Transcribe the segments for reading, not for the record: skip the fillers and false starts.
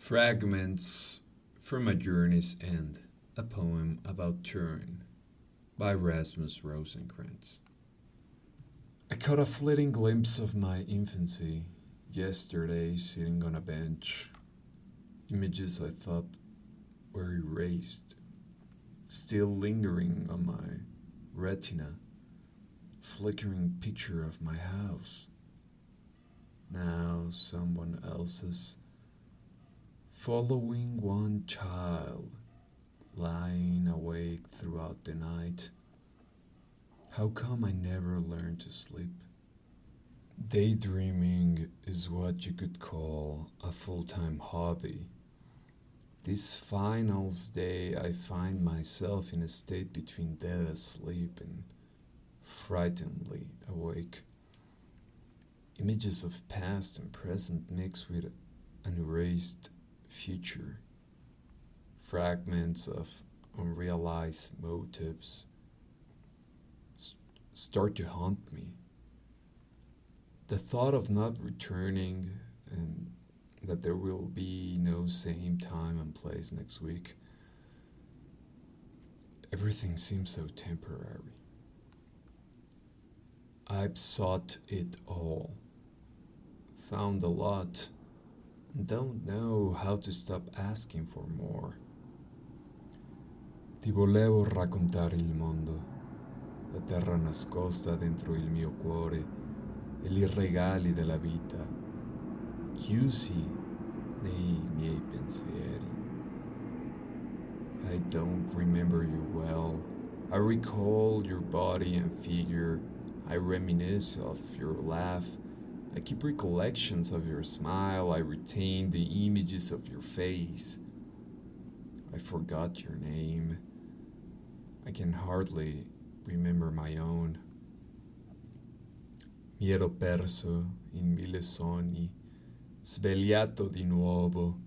Fragments from a Journey's End, a poem about Turin, by Rasmus Rosenkrantz. I caught a fleeting glimpse of my infancy yesterday sitting on a bench. Images I thought were erased, still lingering on my retina, flickering picture of my house. Now someone else's, following one child, lying awake throughout the night. How come I never learned to sleep? Daydreaming is what you could call a full-time hobby. This finals day I find myself in a state between dead asleep and frighteningly awake. Images of past and present mix with an erased future. Fragments of unrealized motives start to haunt me. The thought of not returning and that there will be no same time and place next week. Everything seems so temporary. I've sought it all, found a lot, and don't know how to stop asking for more. Ti volevo raccontare il mondo, la terra nascosta dentro il mio cuore e i regali della vita, chiusi nei miei pensieri. I don't remember you well. I recall your body and figure. I reminisce of your laugh. I keep recollections of your smile. I retain the images of your face. I forgot your name. I can hardly remember my own. Mi ero perso in mille sogni, svegliato di nuovo.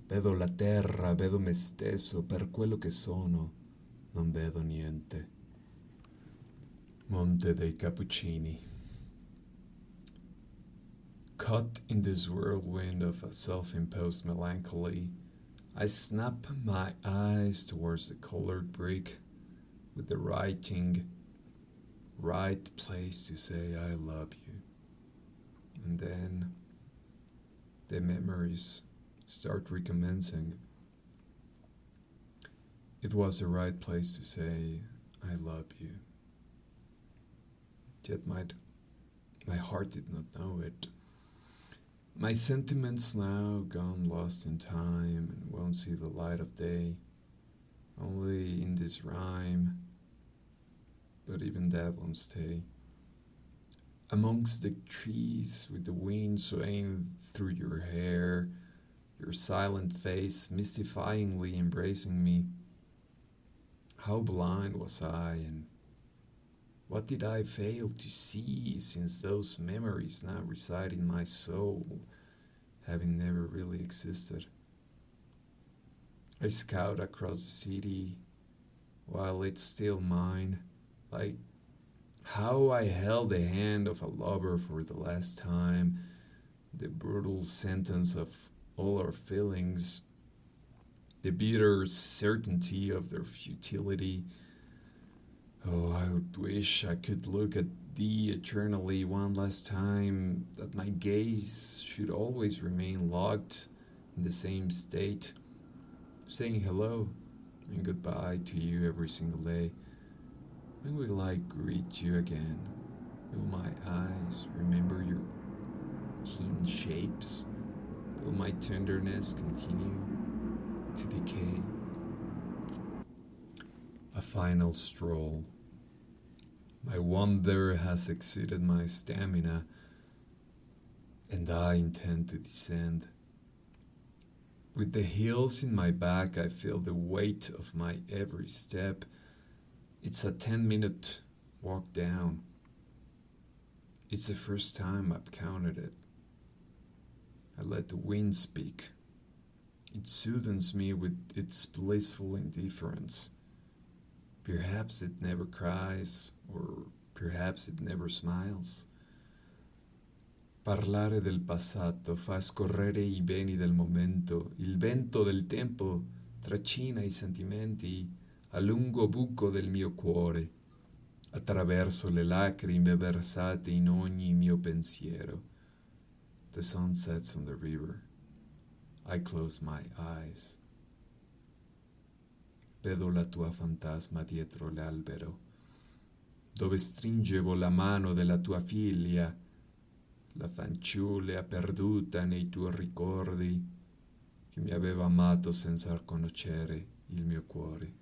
Vedo la terra, vedo me stesso per quello che sono. Non vedo niente. Monte dei Cappuccini. Caught in this whirlwind of a self-imposed melancholy, I snap my eyes towards the colored brick with the writing, right place to say I love you. And then the memories start recommencing. It was the right place to say I love you. Yet my heart did not know it. My sentiments now gone lost in time and won't see the light of day, only in this rhyme, but even that won't stay. Amongst the trees with the wind swaying through your hair, your silent face mystifyingly embracing me. How blind was I, and what did I fail to see, since those memories now reside in my soul, having never really existed? I scout across the city while it's still mine, like how I held the hand of a lover for the last time, the brutal sentence of all our feelings, the bitter certainty of their futility. Oh, I would wish I could look at thee eternally one last time, that my gaze should always remain locked in the same state, saying hello and goodbye to you every single day. When will I greet you again? Will my eyes remember your keen shapes? Will my tenderness continue to decay? A final stroll. My wonder has exceeded my stamina, and I intend to descend. With the hills in my back, I feel the weight of my every step. It's a 10-minute walk down. It's the first time I've counted it. I let the wind speak. It soothes me with its blissful indifference. Perhaps it never cries, or perhaps it never smiles. Parlare del passato fa scorrere i beni del momento, il vento del tempo trascina i sentimenti a lungo buco del mio cuore, attraverso le lacrime versate in ogni mio pensiero. The sun sets on the river. I close my eyes. Vedo la tua fantasma dietro l'albero, dove stringevo la mano della tua figlia, la fanciulla perduta nei tuoi ricordi, che mi aveva amato senza conoscere il mio cuore.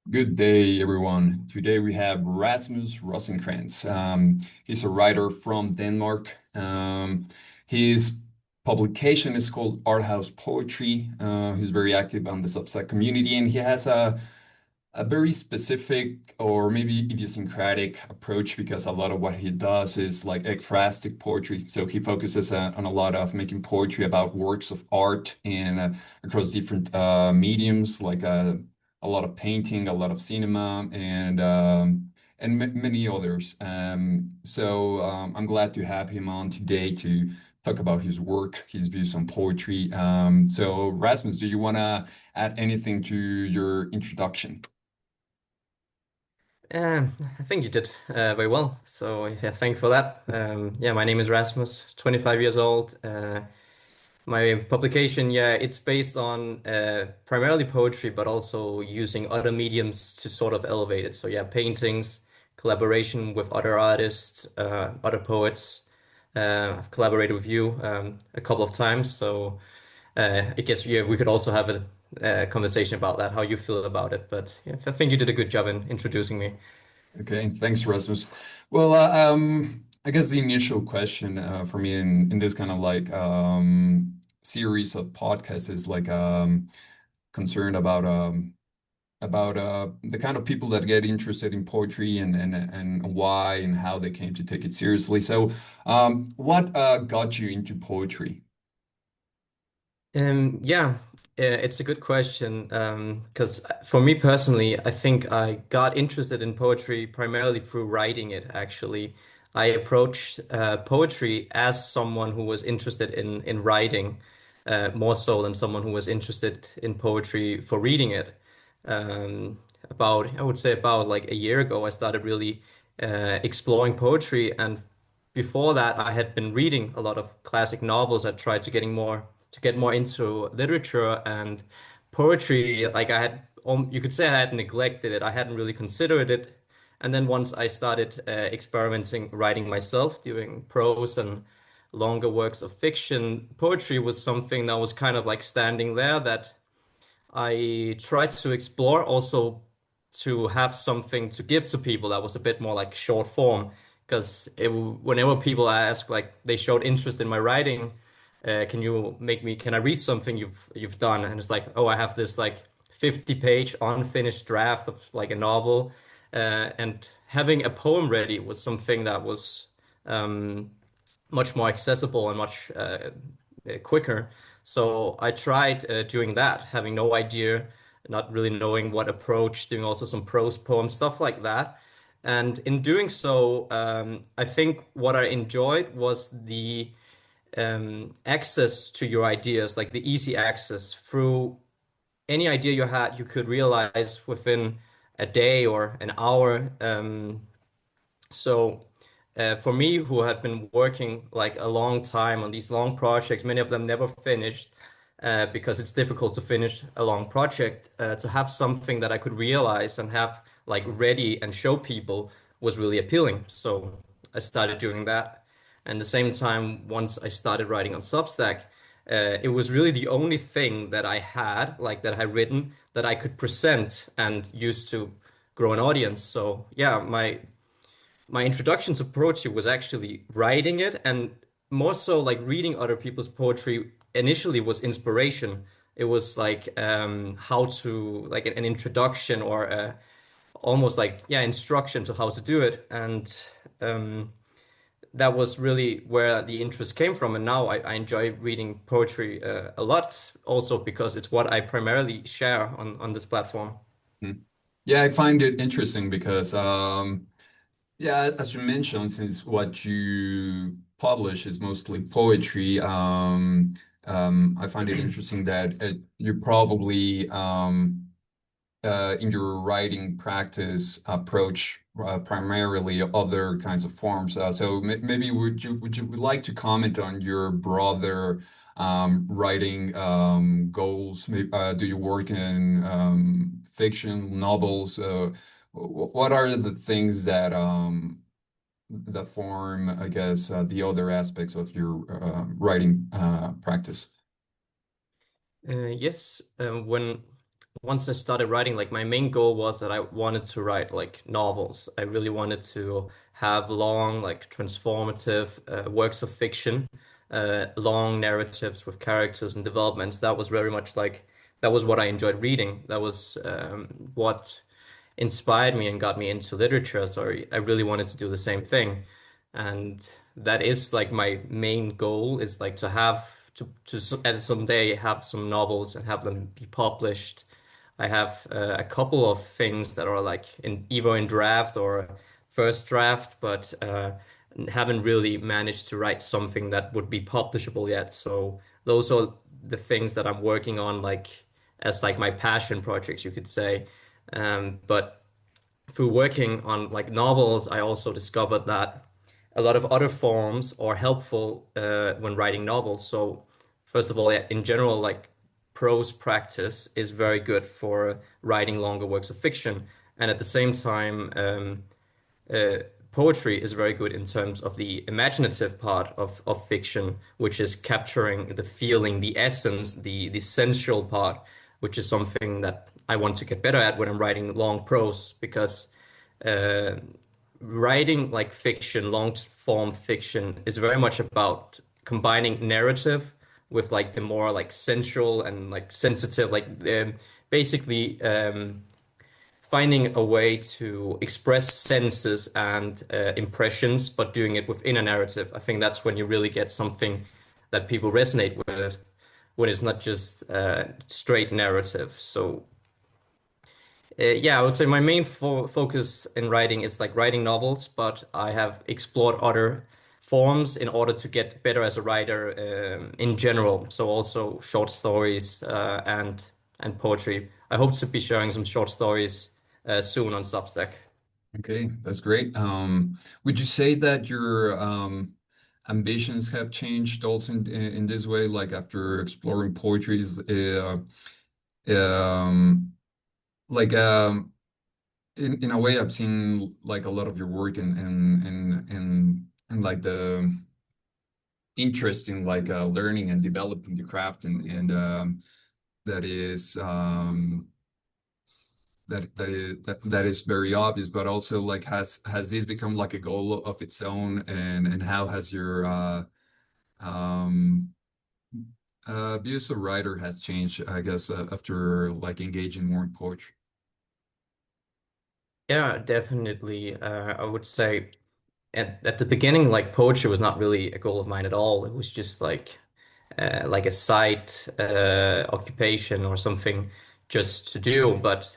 Good day, everyone. Today we have Rasmus Rosenkrantz. He's a writer from Denmark. His publication is called Art House Poetry. He's very active on the Substack community, and he has a very specific or maybe idiosyncratic approach because a lot of what he does is like ekphrastic poetry. So he focuses on a lot of making poetry about works of art and across different mediums, like a lot of painting, a lot of cinema, and many others. I'm glad to have him on today to talk about his work, his views on poetry. So Rasmus, do you want to add anything to your introduction? I think you did very well. So yeah, thank you for that. Yeah, my name is Rasmus, 25 years old. My publication, yeah, it's based on primarily poetry, but also using other mediums to sort of elevate it. So yeah, paintings, collaboration with other artists, other poets. I've collaborated with you a couple of times, so I guess yeah, we could also have a conversation about that, how you feel about it. But yeah, I think you did a good job in introducing me. Okay, thanks, Rasmus. Well, I guess the initial question for me in this kind of like series of podcasts is like concerned about the kind of people that get interested in poetry and why and how they came to take it seriously. So, what got you into poetry? Yeah, it's a good question. Because for me personally, I think I got interested in poetry primarily through writing it, actually. I approached poetry as someone who was interested in writing, more so than someone who was interested in poetry for reading it. I would say about like a year ago, I started really exploring poetry, and before that, I had been reading a lot of classic novels. I tried to get more into literature and poetry. Like you could say I had neglected it. I hadn't really considered it. And then once I started experimenting, writing myself, doing prose and longer works of fiction, poetry was something that was kind of like standing there that I tried to explore, also to have something to give to people that was a bit more like short form. Because whenever people ask, like they showed interest in my writing, can I read something you've done? And it's like, oh, I have this like 50-page unfinished draft of like a novel, and having a poem ready was something that was um, much more accessible and much quicker. So I tried doing that, having no idea, not really knowing what approach, doing also some prose poems, stuff like that. And in doing so, I think what I enjoyed was the access to your ideas, like the easy access through any idea you had, you could realize within a day or an hour. For me, who had been working like a long time on these long projects, many of them never finished, because it's difficult to finish a long project. To have something that I could realize and have like ready and show people was really appealing. So I started doing that. And at the same time, once I started writing on Substack, it was really the only thing that I had, like that I had written, that I could present and use to grow an audience. So yeah, my introduction to poetry was actually writing it, and more so like reading other people's poetry initially was inspiration. It was like how to like an introduction or almost like yeah instruction to how to do it, and that was really where the interest came from. And now I enjoy reading poetry a lot, also because it's what I primarily share on this platform. Hmm. Yeah, I find it interesting because Yeah, as you mentioned, since what you publish is mostly poetry, I find it interesting that you probably in your writing practice approach primarily other kinds of forms. So maybe would you like to comment on your broader writing goals? Maybe, do you work in fiction, novels? What are the things that form, I guess, the other aspects of your writing practice? Yes, when once I started writing, like my main goal was that I wanted to write like novels. I really wanted to have long, like transformative works of fiction, long narratives with characters and developments. That was very much like that was what I enjoyed reading. That was what inspired me and got me into literature. So I really wanted to do the same thing. And that is like my main goal is like to have at someday have some novels and have them be published. I have a couple of things that are like in either in draft or first draft, but haven't really managed to write something that would be publishable yet. So those are the things that I'm working on, like as like my passion projects, you could say. But through working on like novels, I also discovered that a lot of other forms are helpful when writing novels. So, first of all, yeah, in general, like prose practice is very good for writing longer works of fiction. And at the same time, uh, poetry is very good in terms of the imaginative part of fiction, which is capturing the feeling, the essence, the sensual part, which is something that I want to get better at when I'm writing long prose, because uh, writing like fiction, long form fiction, is very much about combining narrative with like the more like sensual and like sensitive, like basically finding a way to express senses and impressions, but doing it within a narrative. I think that's when you really get something that people resonate with, when it's not just straight narrative. So, yeah, I would say my main focus in writing is like writing novels, but I have explored other forms in order to get better as a writer in general. So also short stories and poetry. I hope to be sharing some short stories soon on Substack. Okay, that's great. Would you say that your ambitions have changed also in this way, like after exploring poetries, um, like in a way, I've seen like a lot of your work in like the interest in like learning and developing the craft, and that is that is very obvious, but also like has this become like a goal of its own, and how has your um views of writer has changed, I guess, after like engaging more in poetry? Yeah, definitely. I would say at the beginning, like poetry was not really a goal of mine at all. It was just like a side occupation or something just to do. But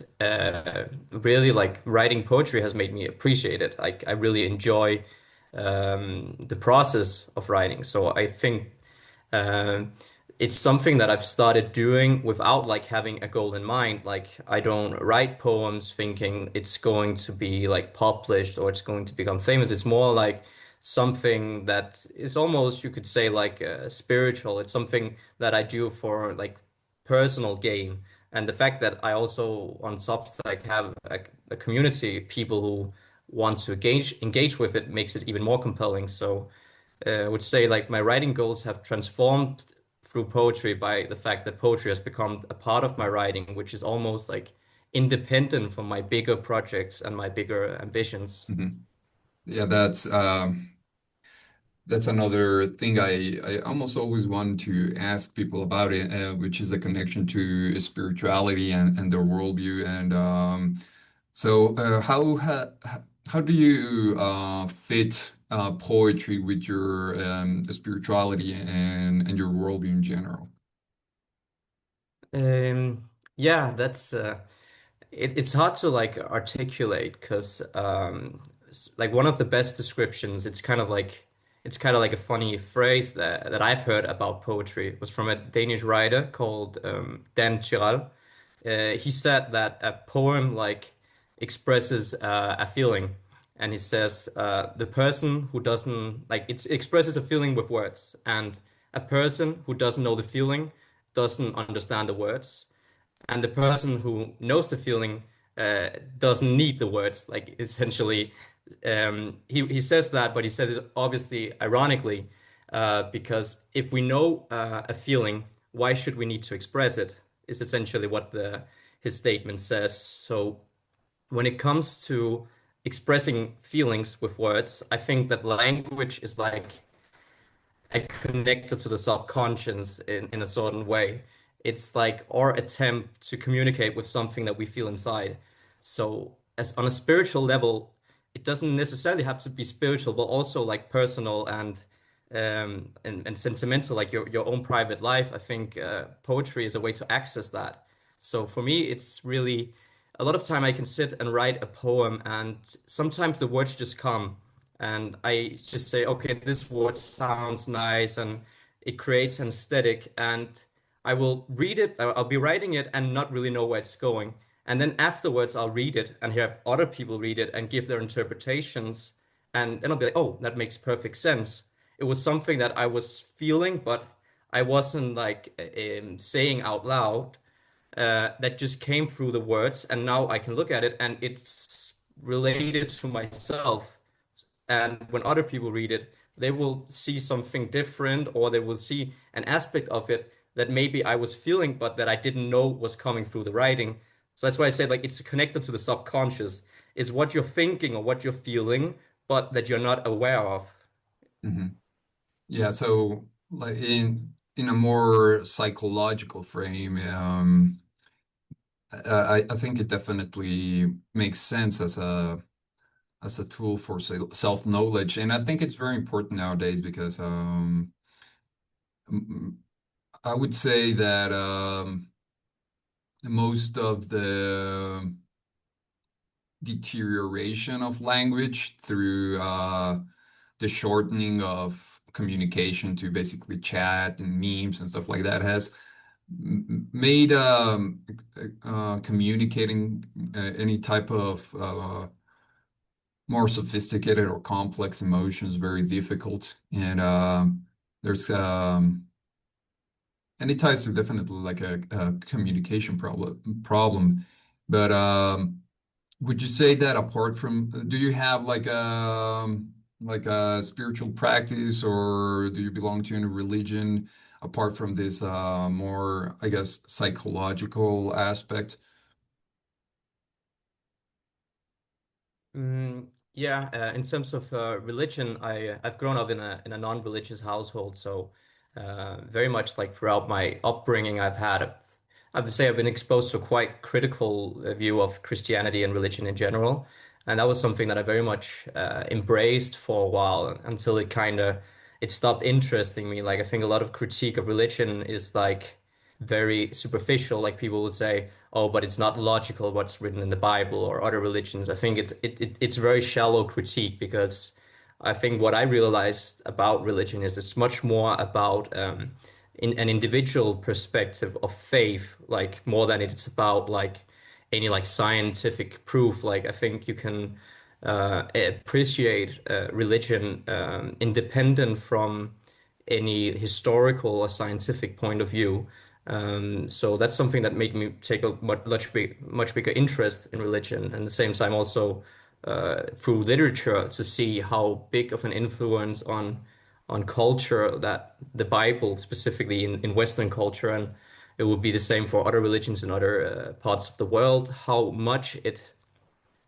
really, like writing poetry has made me appreciate it. Like I really enjoy the process of writing. So I think um, it's something that I've started doing without like having a goal in mind. Like I don't write poems thinking it's going to be like published or it's going to become famous. It's more like something that is almost, you could say, like spiritual. It's something that I do for like personal gain. And the fact that I also on Substack have a community, people who want to engage with it makes it even more compelling. So I would say like my writing goals have transformed through poetry by the fact that poetry has become a part of my writing, which is almost like independent from my bigger projects and my bigger ambitions. Mhm. Yeah, that's another thing I almost always want to ask people about it, which is the connection to spirituality and their worldview. And so, how do you fit poetry with your spirituality and your worldview in general? Yeah, it's hard to like articulate because like one of the best descriptions. It's kind of like a funny phrase that I've heard about poetry. It was from a Danish writer called Dan Tyrell. He said that a poem like expresses a feeling, and he says the person who doesn't like it expresses a feeling with words, and a person who doesn't know the feeling doesn't understand the words, and the person who knows the feeling uh, doesn't need the words. Like essentially, he says that, but he says it obviously ironically, because if we know a feeling, why should we need to express it? Is essentially what the his statement says. So when it comes to expressing feelings with words, I think that language is like connected to the subconscious in a certain way. It's like our attempt to communicate with something that we feel inside. So, as on a spiritual level, it doesn't necessarily have to be spiritual, but also like personal and sentimental, like your own private life. I think poetry is a way to access that. So for me, it's really a lot of time I can sit and write a poem, and sometimes the words just come and I just say, okay, this word sounds nice, and it creates an aesthetic, and I will read it. I'll be writing it and not really know where it's going. And then afterwards, I'll read it and have other people read it and give their interpretations. And then I'll be like, oh, that makes perfect sense. It was something that I was feeling, but I wasn't like saying out loud. That just came through the words, and now I can look at it and it's related to myself. And when other people read it, they will see something different, or they will see an aspect of it that maybe I was feeling, but that I didn't know was coming through the writing. So that's why I say like it's connected to the subconscious. Is what you're thinking or what you're feeling, but that you're not aware of. Hmm. Yeah, so like in a more psychological frame, I think it definitely makes sense as a tool for self-knowledge, and I think it's very important nowadays because m- I would say that most of the deterioration of language through the shortening of communication to basically chat and memes and stuff like that has made communicating any type of more sophisticated or complex emotions very difficult. And there's and it ties to definitely like a communication problem. But would you say that apart from, do you have like a spiritual practice, or do you belong to any religion apart from this more, I guess, psychological aspect? Yeah, in terms of religion, I've grown up in a non-religious household, so very much like throughout my upbringing, I would say I've been exposed to a quite critical view of Christianity and religion in general, and that was something that I very much embraced for a while until it stopped interesting me. Like I think a lot of critique of religion is like very superficial. Like people would say, "Oh, but it's not logical what's written in the Bible or other religions." I think it's very shallow critique because I think what I realized about religion is it's much more about in an individual perspective of faith, like more than it's about like any like scientific proof. Like I think you can appreciate religion independent from any historical or scientific point of view. So that's something that made me take a much bigger interest in religion, and at the same time also through literature to see how big of an influence on culture that the Bible, specifically in Western culture, and it would be the same for other religions in other parts of the world, how much it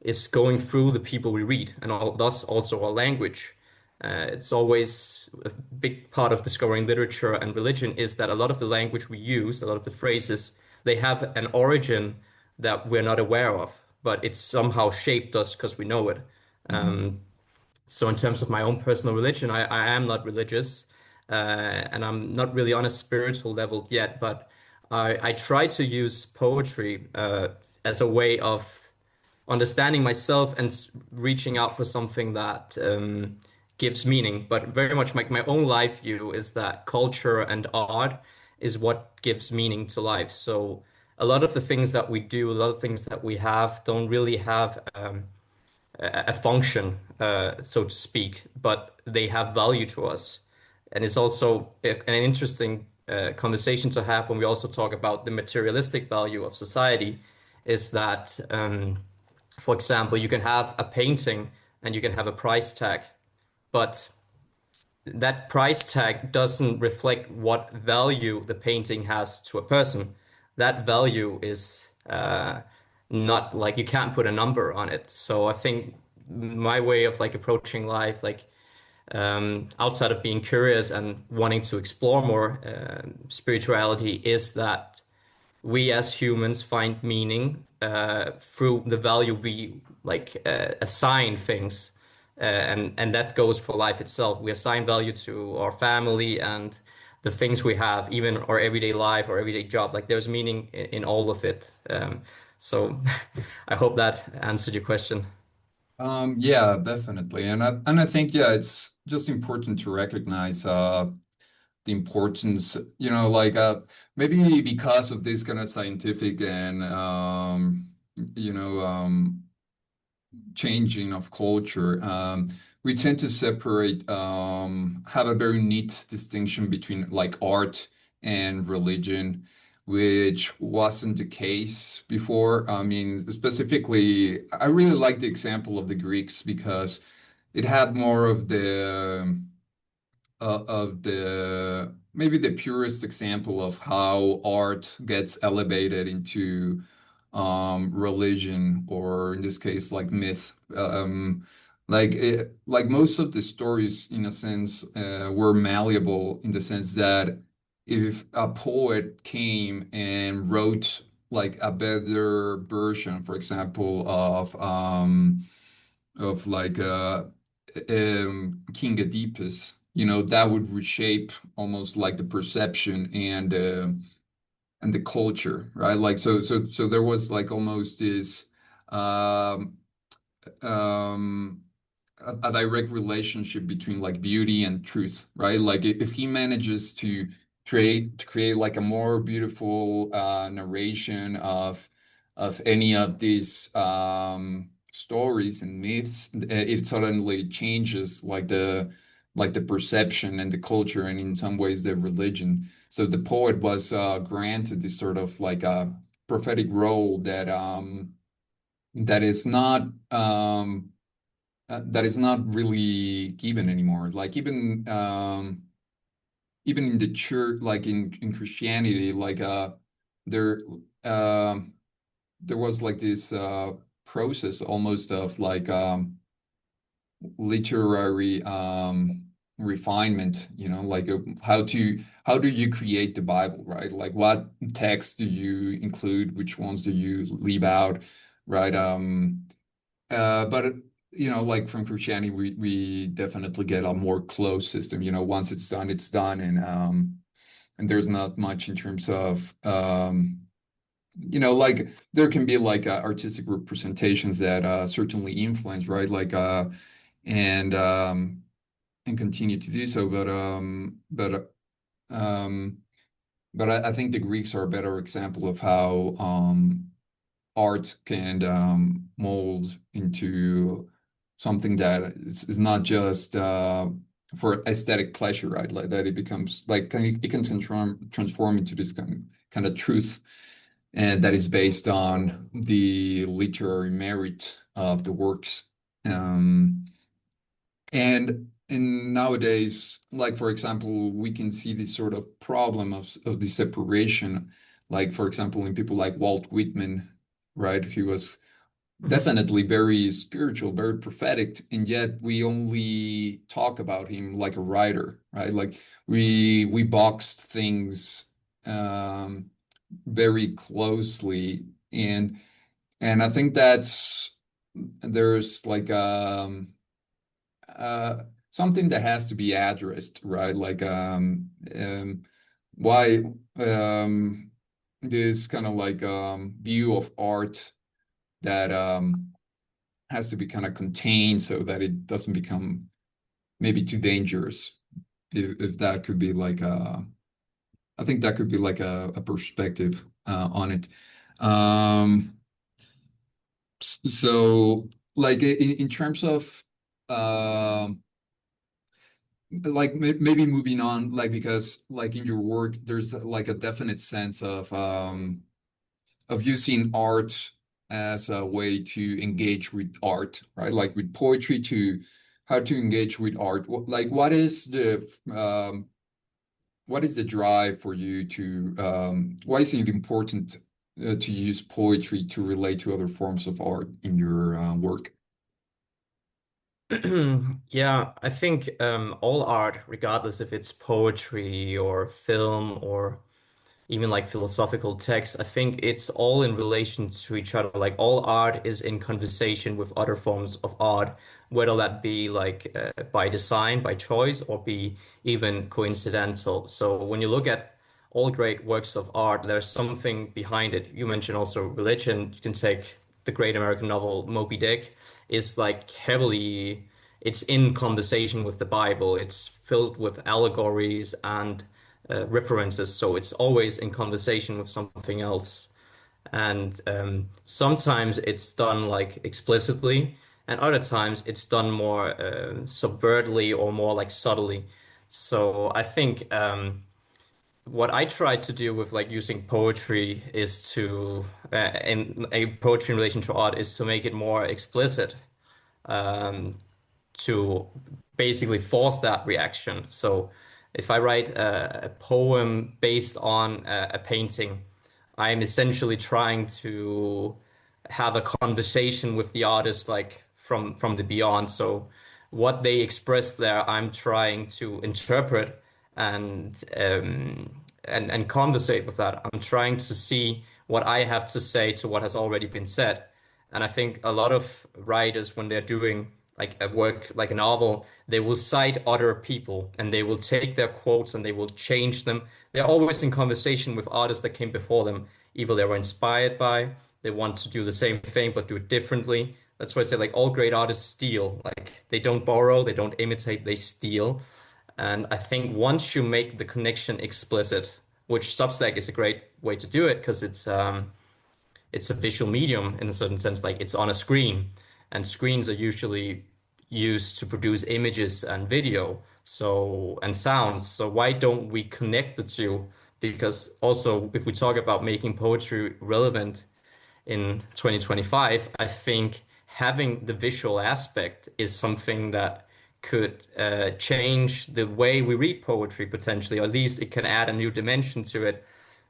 is going through the people we read, and thus also our language. It's always a big part of discovering literature and religion is that a lot of the language we use, a lot of the phrases, they have an origin that we're not aware of, but it's somehow shaped us because we know it. Hmm. So in terms of my own personal religion, I am not religious, and I'm not really on a spiritual level yet, but I try to use poetry as a way of understanding myself and reaching out for something that gives meaning. But very much my own life view is that culture and art is what gives meaning to life. So a lot of the things that we do, a lot of things that we have, don't really have a function, so to speak, but they have value to us. And it's also an interesting conversation to have when we also talk about the materialistic value of society, is that, for example, you can have a painting and you can have a price tag, but that price tag doesn't reflect what value the painting has to a person. That value is not like you can't put a number on it. So I think my way of like approaching life, like outside of being curious and wanting to explore more spirituality, is that we as humans find meaning through the value we like assign things, and that goes for life itself. We assign value to our family and the things we have, even our everyday life, our everyday job. Like there's meaning in all of it. So I hope that answered your question. Yeah, definitely. And I think, yeah, it's just important to recognize the importance, like maybe because of this kind of scientific and you know changing of culture, we tend to separate, have a very neat distinction between like art and religion, which wasn't the case before. I mean, specifically, I really like the example of the Greeks because it had more of the maybe the purest example of how art gets elevated into religion, or in this case like myth. Like most of the stories in a sense were malleable in the sense that if a poet came and wrote like a better version, for example, of like King Oedipus, that would reshape almost like the perception and the culture, right? Like so there was like almost this um, um, a direct relationship between like beauty and truth, right? Like if he manages to create like a more beautiful narration of any of these stories and myths, it suddenly changes like the perception and the culture, and in some ways the religion. So the poet was granted this sort of like a prophetic role that is not that is not really given anymore. Like even in the church, like in Christianity, like there um there was like this process almost of like literary refinement, like how do you create the Bible, right? Like what texts do you include, which ones do you leave out, right? But like from Christianity, we definitely get a more closed system. Once it's done, it's done, and there's not much in terms of like there can be like artistic representations that certainly influence, right? Like and continue to do so, um, but I think the Greeks are a better example of how art can mold into something that is not just for aesthetic pleasure, right? Like that it becomes like it can transform into this kind of truth, and that is based on the literary merit of the works. Um, and nowadays, like for example, we can see this sort of problem of the separation, like for example, in people like Walt Whitman, right? He was Mhm. definitely very spiritual, very prophetic, and yet we only talk about him like a writer, right? Like we boxed things very closely, and I think there's like uh, something that has to be addressed, right? Like why this kind of like view of art that has to be kind of contained so that it doesn't become maybe too dangerous. If that could be like I think that could be like a perspective on it. Um, so like in terms of um like maybe moving on, like because like in your work there's like a definite sense of using art as a way to engage with art, right? Like with poetry to how to engage with art. Like what is the drive for you to why is it important to use poetry to relate to other forms of art in your work? Yeah, I think all art, regardless if it's poetry or film or even like philosophical text, I think it's all in relation to each other. Like all art is in conversation with other forms of art, whether that be like by design, by choice, or be even coincidental. So when you look at all great works of art, there's something behind it. You mentioned also religion. You can take the great American novel Moby Dick is like heavily, it's in conversation with the Bible. It's filled with allegories and references, so it's always in conversation with something else. And sometimes it's done like explicitly, and other times it's done more subvertly or more like subtly. So I think what I try to do with like using poetry is to, in a poetry in relation to art, is to make it more explicit. To basically force that reaction. So if I write a poem based on a painting, I am essentially trying to have a conversation with the artist like from the beyond. So what they express there, I'm trying to interpret and and conversate with that. I'm trying to see what I have to say to what has already been said. And I think a lot of writers, when they're doing like a work like a novel, they will cite other people and they will take their quotes and they will change them. They're always in conversation with artists that came before them. Either they were inspired by, they want to do the same thing but do it differently. That's why I say like all great artists steal. Like they don't borrow, they don't imitate, they steal. And I think once you make the connection explicit, which Substack is a great way to do it because it's a visual medium in a certain sense, like it's on a screen, and screens are usually used to produce images and video, so and sounds. So why don't we connect the two? Because also, if we talk about making poetry relevant in 2025, I think having the visual aspect is something that could change the way we read poetry potentially, or at least it can add a new dimension to it.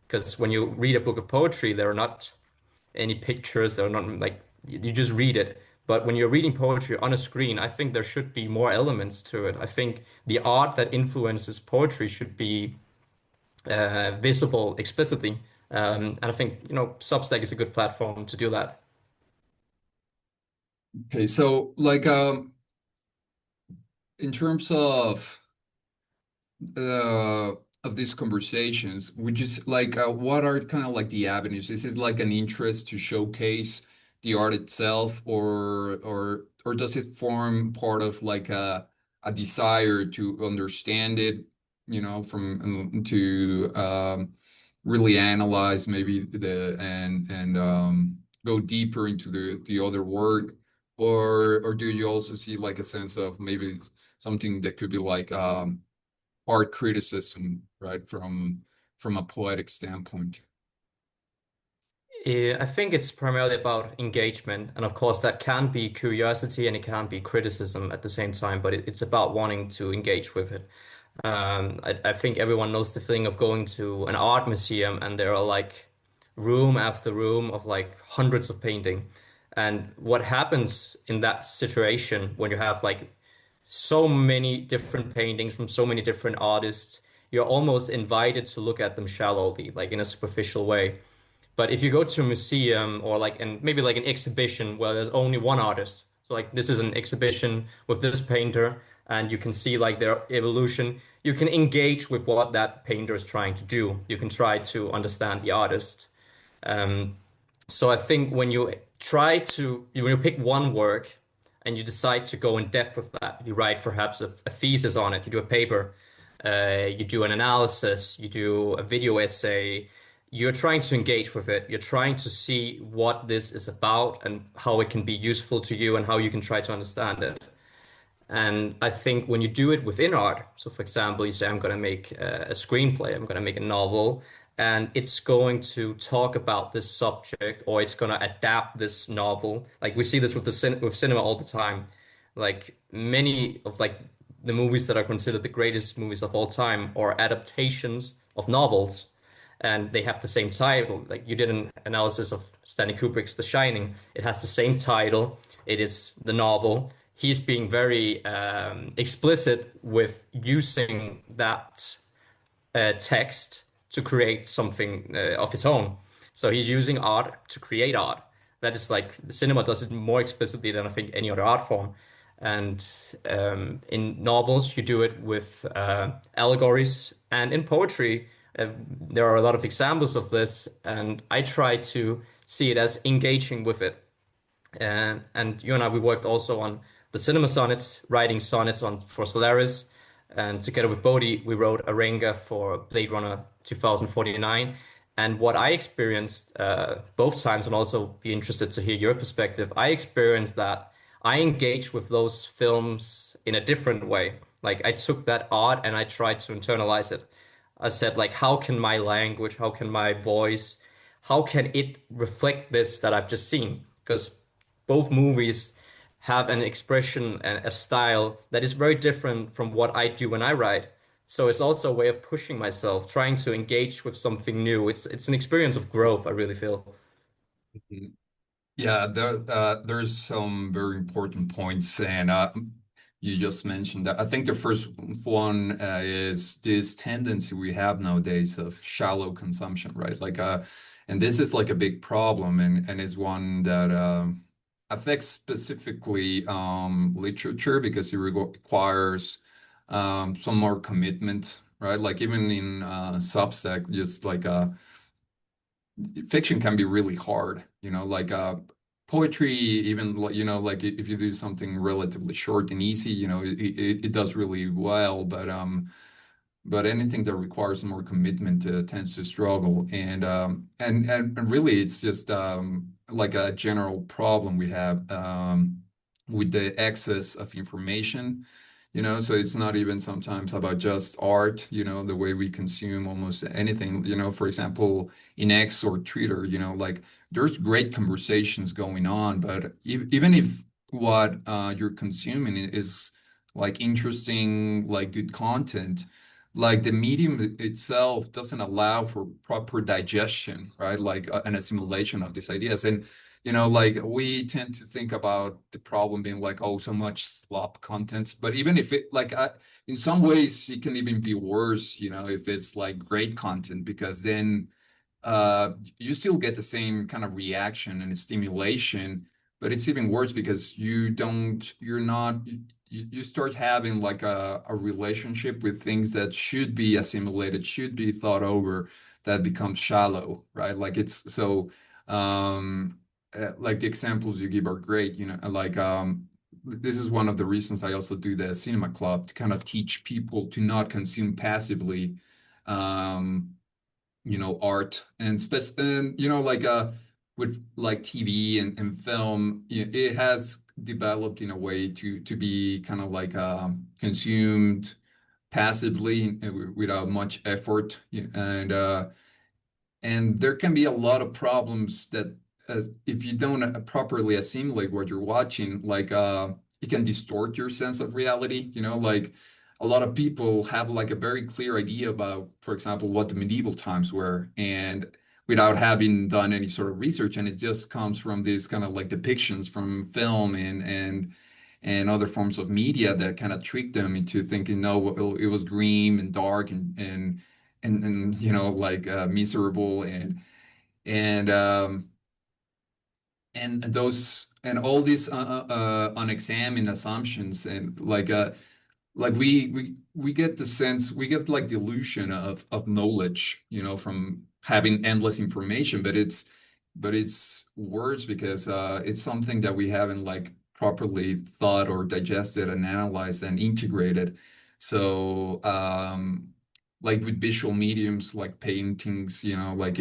Because when you read a book of poetry, there are not any pictures. They're not like you just read it. But when you're reading poetry on a screen, I think there should be more elements to it. I think the art that influences poetry should be visible explicitly. And I think, Substack is a good platform to do that. Okay, so like in terms uh of these conversations, would you like what are kind of like the avenues? Is it like an interest to showcase the art itself, or does it form part of like a desire to understand it, from to really analyze maybe the and go deeper into the other work, or do you also see like a sense of maybe something that could be like art criticism, right, from a poetic standpoint? I think it's primarily about engagement, and of course that can be curiosity and it can be criticism at the same time, but it's about wanting to engage with it. I think everyone knows the feeling of going to an art museum and there are like room after room of like hundreds of painting. And what happens in that situation when you have like so many different paintings from so many different artists, you're almost invited to look at them shallowly, like in a superficial way. But if you go to a museum or like and maybe like an exhibition where there's only one artist, so like this is an exhibition with this painter, and you can see like their evolution, you can engage with what that painter is trying to do. You can try to understand the artist. Um, so I think when you try to, when you pick one work and you decide to go in depth with that, you write perhaps a thesis on it, you do a paper, you do an analysis, you do a video essay, you're trying to engage with it, you're trying to see what this is about and how it can be useful to you and how you can try to understand it. And I think when you do it within art, so for example, you say, I'm going to make a screenplay, I'm going to make a novel, and it's going to talk about this subject or it's going to adapt this novel. Like we see this with with cinema all the time. Like many of like the movies that are considered the greatest movies of all time are adaptations of novels, and they have the same title. Like you did an analysis of Stanley Kubrick's The Shining. It has the same title. It is the novel. He's being very explicit with using that text to create something of his own. So he's using art to create art. That is like the cinema does it more explicitly than I think any other art form. And in novels, you do it with allegories, and in poetry, there are a lot of examples of this. And I try to see it as engaging with it. And you and I, we worked also on the cinema sonnets, writing sonnets on for Solaris, and together with Bodhi, we wrote a Renga for Blade Runner 2049. And what I experienced both times, and also be interested to hear your perspective, I experienced that I engaged with those films in a different way. Like I took that art and I tried to internalize it. I said, like, how can my language, how can my voice, how can it reflect this that I've just seen? Because both movies have an expression and a style that is very different from what I do when I write. So it's also a way of pushing myself, trying to engage with something new. It's an experience of growth, I really feel. Yeah, there's some very important points, and you just mentioned that. I think the first one is this tendency we have nowadays of shallow consumption, right? And this is like a big problem, and is one that affects specifically literature because it requires some more commitment, right? Like even in Substack, just like fiction can be really hard, like poetry, even like, like if you do something relatively short and easy, it does really well, but anything that requires more commitment tends to struggle. And really it's just like a general problem we have with the excess of information. So it's not even sometimes about just art, the way we consume almost anything, for example, in X or Twitter, like there's great conversations going on, but even if what you're consuming is like interesting, like good content, like the medium itself doesn't allow for proper digestion, right? Like an assimilation of these ideas. And like we tend to think about the problem being like, oh, so much slop content. But even if it like in some ways it can even be worse, if it's like great content, because then you still get the same kind of reaction and stimulation, but it's even worse because you're not, you start having like a relationship with things that should be assimilated, should be thought over, that becomes shallow, right? Like it's so, like the examples you give are great, like, this is one of the reasons I also do the cinema club to kind of teach people to not consume passively, um, art and like with like TV and film, it has developed in a way to be kind of like consumed passively without much effort. And there can be a lot of problems that, as if you don't properly assimilate what you're watching, like it can distort your sense of reality. Like a lot of people have like a very clear idea about, for example, what the medieval times were, and without having done any sort of research, and it just comes from these kind of like depictions from film and other forms of media that kind of trick them into thinking, no, well, it was green and dark and like miserable and um and those and all these unexamined assumptions, and like we get the sense, we get like the illusion of knowledge, from having endless information, but but it's worse because it's something that we haven't like properly thought or digested and analyzed and integrated. So, like with visual mediums like paintings, like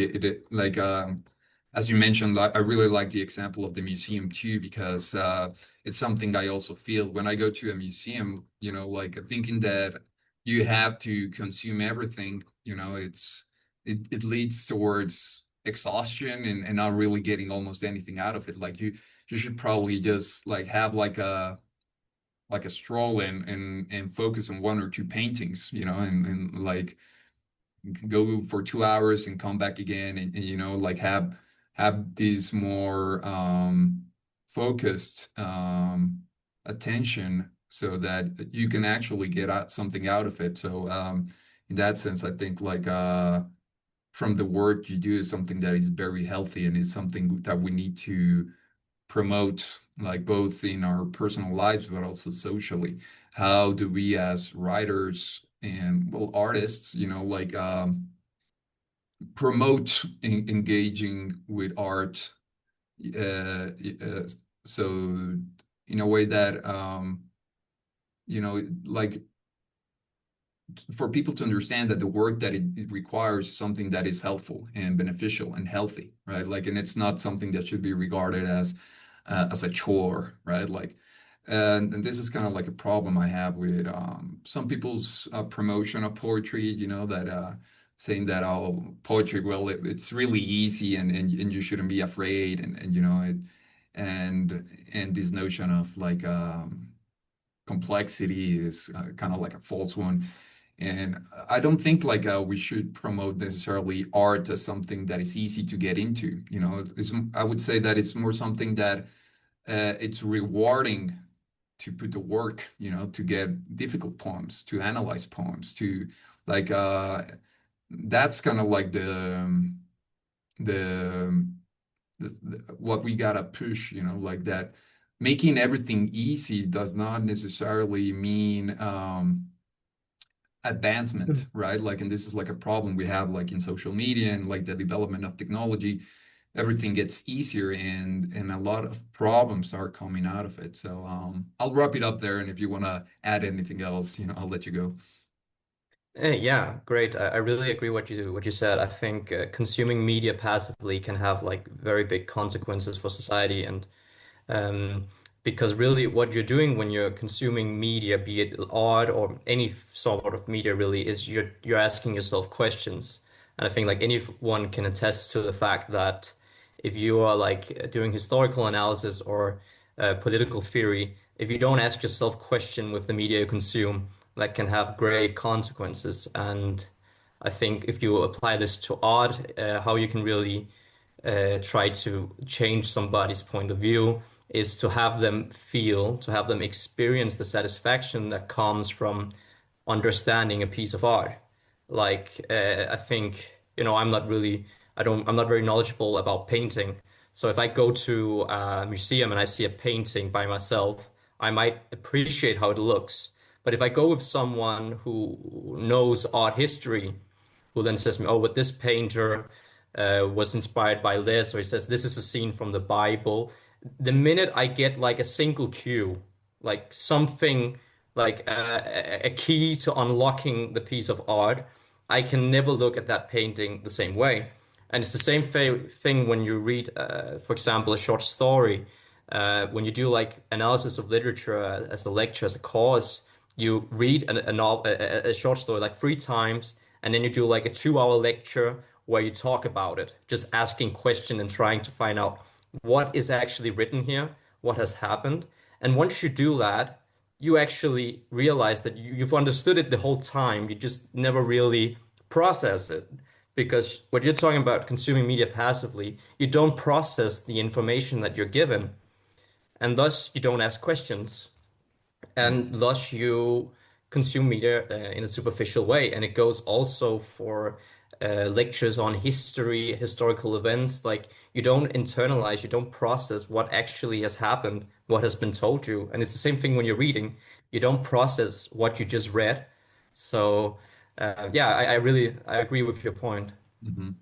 as you mentioned, like, I really like the example of the museum too, because it's something I also feel when I go to a museum, like thinking that you have to consume everything, it leads towards exhaustion and not really getting almost anything out of it. Like you should probably just like have like a stroll and focus on one or two paintings, and like go for 2 hours and come back again and like have these more focused attention so that you can actually get something out of it. So in that sense, I think like from the work you do is something that is very healthy and is something that we need to promote, like both in our personal lives but also socially. How do we as writers and well artists, like promote engaging with art, uh, uh, so in a way that like for people to understand that the work that it requires something that is helpful and beneficial and healthy, right? Like, and it's not something that should be regarded as a chore, right? Like, and this is kind of like a problem I have with some people's promotion of poetry, that saying that, oh, poetry, well, it's really easy and you shouldn't be afraid, and and this notion of like complexity is kind of like a false one. And I don't think like we should promote necessarily art as something that is easy to get into. I would say that it's more something that it's rewarding to put the work, to get difficult poems, to analyze poems, to like that's kind of like the, what we gotta push, like that. Making everything easy does not necessarily mean advancement, Mm. right? Like, and this is like a problem we have like in social media and like the development of technology. Everything gets easier and a lot of problems are coming out of it. So I'll wrap it up there, and if you want to add anything else, I'll let you go. Yeah, great. I really agree what you said. I think consuming media passively can have like very big consequences for society, and um, because really what you're doing when you're consuming media, be it art or any sort of media, really is you're asking yourself questions. And I think like anyone can attest to the fact that if you are like doing historical analysis or political theory, if you don't ask yourself question with the media you consume, that can have grave consequences. And I think if you apply this to art, how you can really try to change somebody's point of view is to have them feel, to have them experience the satisfaction that comes from understanding a piece of art. Like, I think, I'm not very knowledgeable about painting. So if I go to a museum and I see a painting by myself, I might appreciate how it looks. But if I go with someone who knows art history, who then says to me, "Oh, but this painter was inspired by this," or he says, "This is a scene from the Bible." The minute I get like a single cue, like something like a key to unlocking the piece of art, I can never look at that painting the same way. And it's the same thing when you read, for example, a short story. When you do like analysis of literature as a lecture, as a course, you read a short story like 3 times, and then you do like a 2 hour lecture where you talk about it, just asking questions and trying to find out what is actually written here, what has happened. And once you do that, you actually realize that you've understood it the whole time. You just never really process it. Because when you're talking about consuming media passively, you don't process the information that you're given, and thus you don't ask questions, and Mhm. thus you consume media in a superficial way. And it goes also for lectures on history, historical events. Like you don't internalize, you don't process what actually has happened, what has been told you. And it's the same thing when you're reading. You don't process what you just read. So yeah, I agree with your point. Mhm.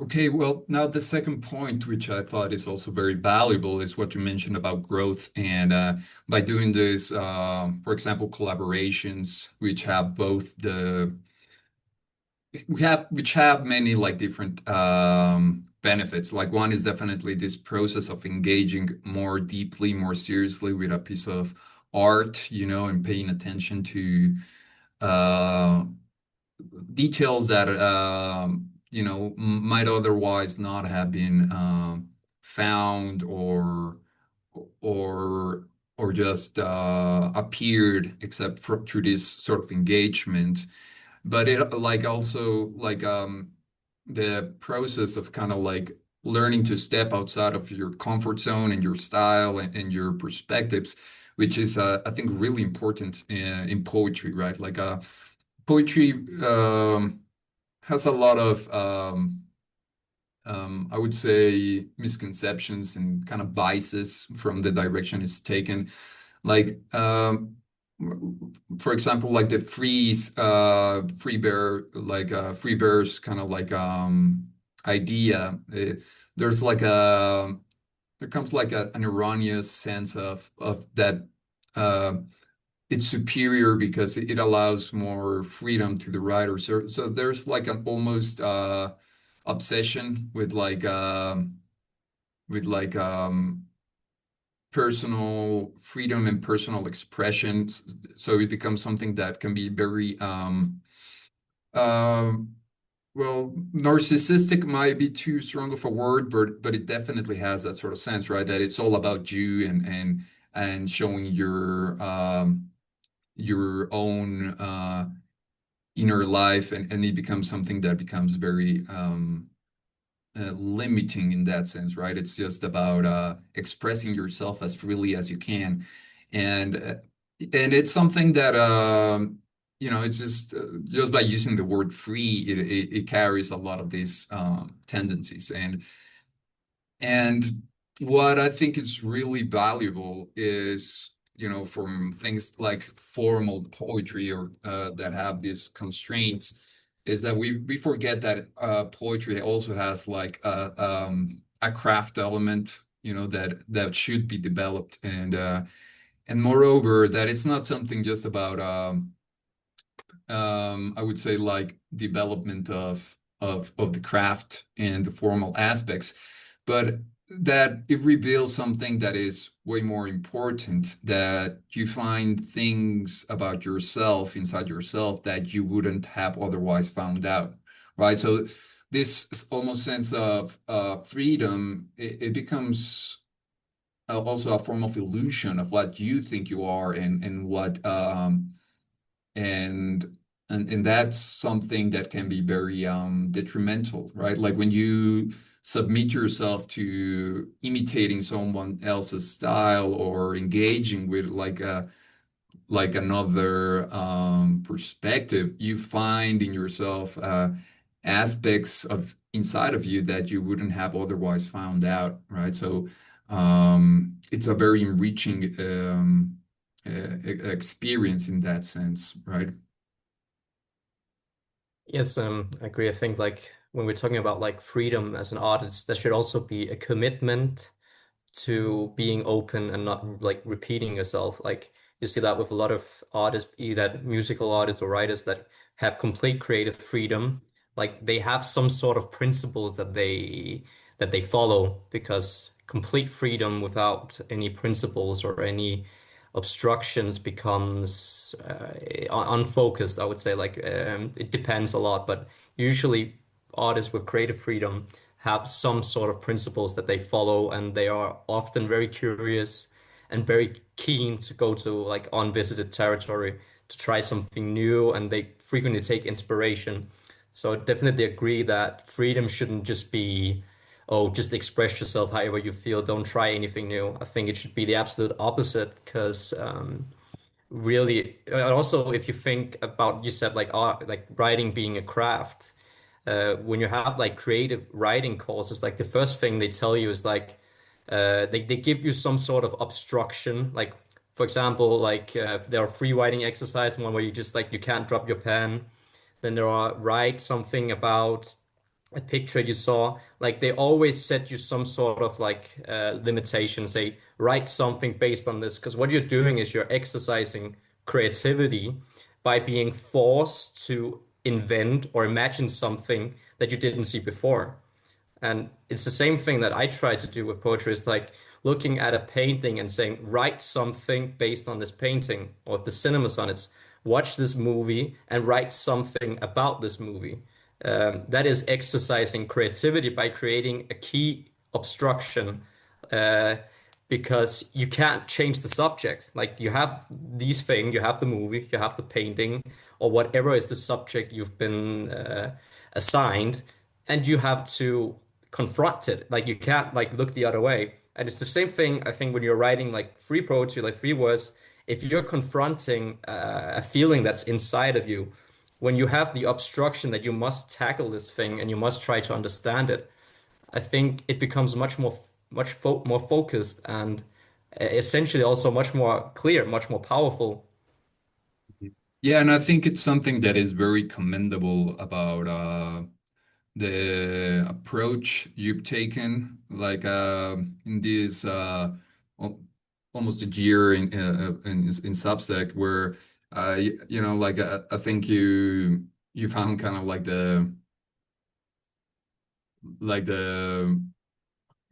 Okay, well, now the second point, which I thought is also very valuable, is what you mentioned about growth. And by doing this, for example, collaborations, which have both the we have which have many like different benefits. Like one is definitely this process of engaging more deeply, more seriously with a piece of art, and paying attention to uh, details that might otherwise not have been found or or just appeared except through this sort of engagement. But it like also like the process of kind of like learning to step outside of your comfort zone and your style and your perspectives, which is I think really important in poetry, right? Like poetry has a lot of I would say misconceptions and kind of biases from the direction it's taken. Like for example, like the free bears kind of like idea. There's like there comes like an erroneous sense of that uh, it's superior because it allows more freedom to the writer. So there's like an almost obsession with like personal freedom and personal expression. So it becomes something that can be very um well, narcissistic might be too strong of a word, but it definitely has that sort of sense, right? That it's all about you and showing your own inner life, and it becomes something that becomes very limiting in that sense, right? It's just about expressing yourself as freely as you can, and uh, and it's something that it's just by using the word free, it carries a lot of these tendencies, and what I think is really valuable is, from things like formal poetry or that have these constraints, is that we forget that poetry also has like a craft element, that should be developed, and moreover, that it's not something just about I would say like development of the craft and the formal aspects, but that it reveals something that is way more important, that you find things about yourself inside yourself that you wouldn't have otherwise found out, right? So this almost sense of freedom, it becomes also a form of illusion of what you think you are and what and and that's something that can be very detrimental, right? Like when you submit yourself to imitating someone else's style or engaging with like another perspective, you find in yourself aspects of inside of you that you wouldn't have otherwise found out, right? So it's a very enriching experience in that sense, right? Yes, I agree. I think like when we're talking about like freedom as an artist, there should also be a commitment to being open and not like repeating yourself. Like you see that with a lot of artists, either musical artists or writers that have complete creative freedom. Like they have some sort of principles that they follow because complete freedom without any principles or any obstructions becomes unfocused, I would say. Like it depends a lot, but usually artists with creative freedom have some sort of principles that they follow, and they are often very curious and very keen to go to like unvisited territory to try something new, and they frequently take inspiration. So I definitely agree that freedom shouldn't just be, oh, just express yourself however you feel, don't try anything new. I think it should be the absolute opposite because really, and also if you think about, you said like art, like writing being a craft, when you have like creative writing courses, like the first thing they tell you is like they give you some sort of obstruction. Like for example, like there are free writing exercise, one where you just like you can't drop your pen. Then there are write something about a picture you saw, like they always set you some sort of like limitation, say write something based on this, because what you're doing is you're exercising creativity by being forced to invent or imagine something that you didn't see before. And it's the same thing that I try to do with poetry, is like looking at a painting and saying, write something based on this painting, or if the cinema's on it, watch this movie and write something about this movie. That is exercising creativity by creating a key obstruction, uh, because you can't change the subject. Like you have these things, you have the movie, you have the painting, or whatever is the subject you've been assigned, and you have to confront it. Like you can't like look the other way. And it's the same thing, I think, when you're writing like free poetry, like free words, if you're confronting a feeling that's inside of you, when you have the obstruction that you must tackle this thing and you must try to understand it, I think it becomes more focused and essentially also much more clear, much more powerful. Yeah, and I think it's something that is very commendable about the approach you've taken, like in this al- almost a year in Substack, where like I think you found kind of like the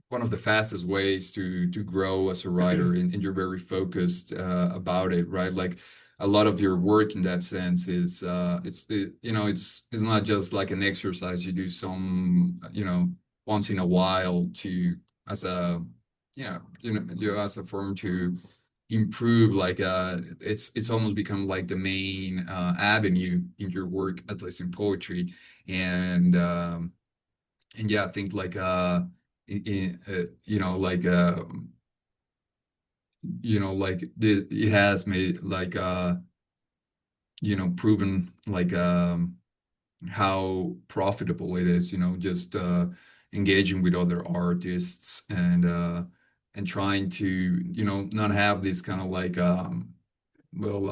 one of the fastest ways to grow as a writer, and you're very focused about it, right? Like a lot of your work in that sense is it's not just like an exercise you do some once in a while to as a you as a form to improve, like it's almost become like the main avenue in your work, at least in poetry. And yeah, I think like like like this, it has made like proven like how profitable it is, just engaging with other artists, and trying to not have this kind of like well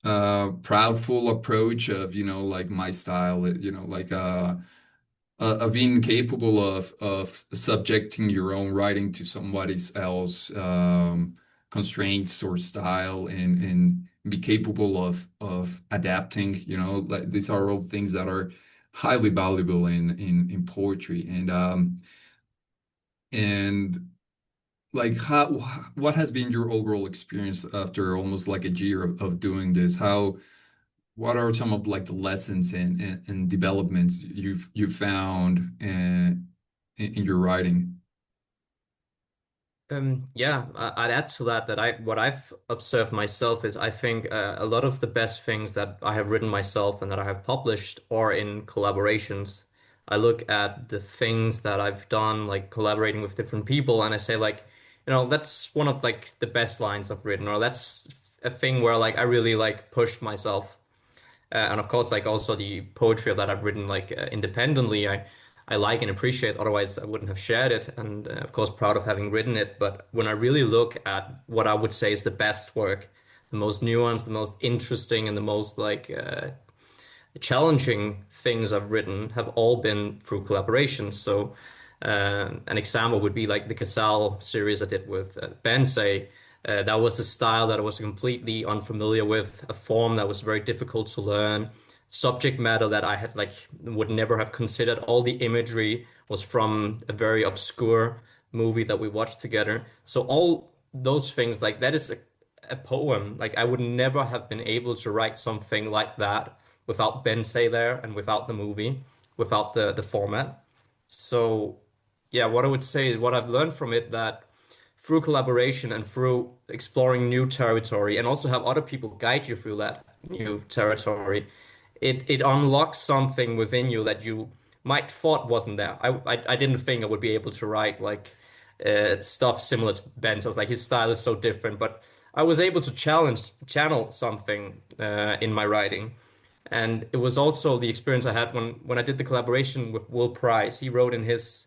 proudful approach of like my style, like of being capable of subjecting your own writing to somebody else constraints or style, and be capable of adapting, like these are all things that are highly valuable in poetry. And like what has been your overall experience after almost like a year of doing this? What are some of like the lessons and developments you've found in your writing? Yeah, I'd add to that that what I've observed myself is I think a lot of the best things that I have written myself and that I have published are in collaborations. I look at the things that I've done, like collaborating with different people, and I say like, that's one of like the best lines I've written, or that's a thing where like I really like pushed myself. And of course, like also the poetry that I've written like independently, I like and appreciate. Otherwise, I wouldn't have shared it. And of course, proud of having written it. But when I really look at what I would say is the best work, the most nuanced, the most interesting, and the most like challenging things I've written have all been through collaboration. So, an example would be like the Casal series I did with Bensei. That was a style that I was completely unfamiliar with, a form that was very difficult to learn, subject matter that I had like would never have considered. All the imagery was from a very obscure movie that we watched together. So all those things, like that is a poem. Like I would never have been able to write something like that without Bensei there and without the movie, without the format. So yeah, what I would say is what I've learned from it, that through collaboration and through exploring new territory and also have other people guide you through that new territory, it unlocks something within you that you might thought wasn't there. I didn't think I would be able to write like stuff similar to Ben's. I was like, his style is so different, but I was able to channel something in my writing. And it was also the experience I had when I did the collaboration with Will Price. He wrote in his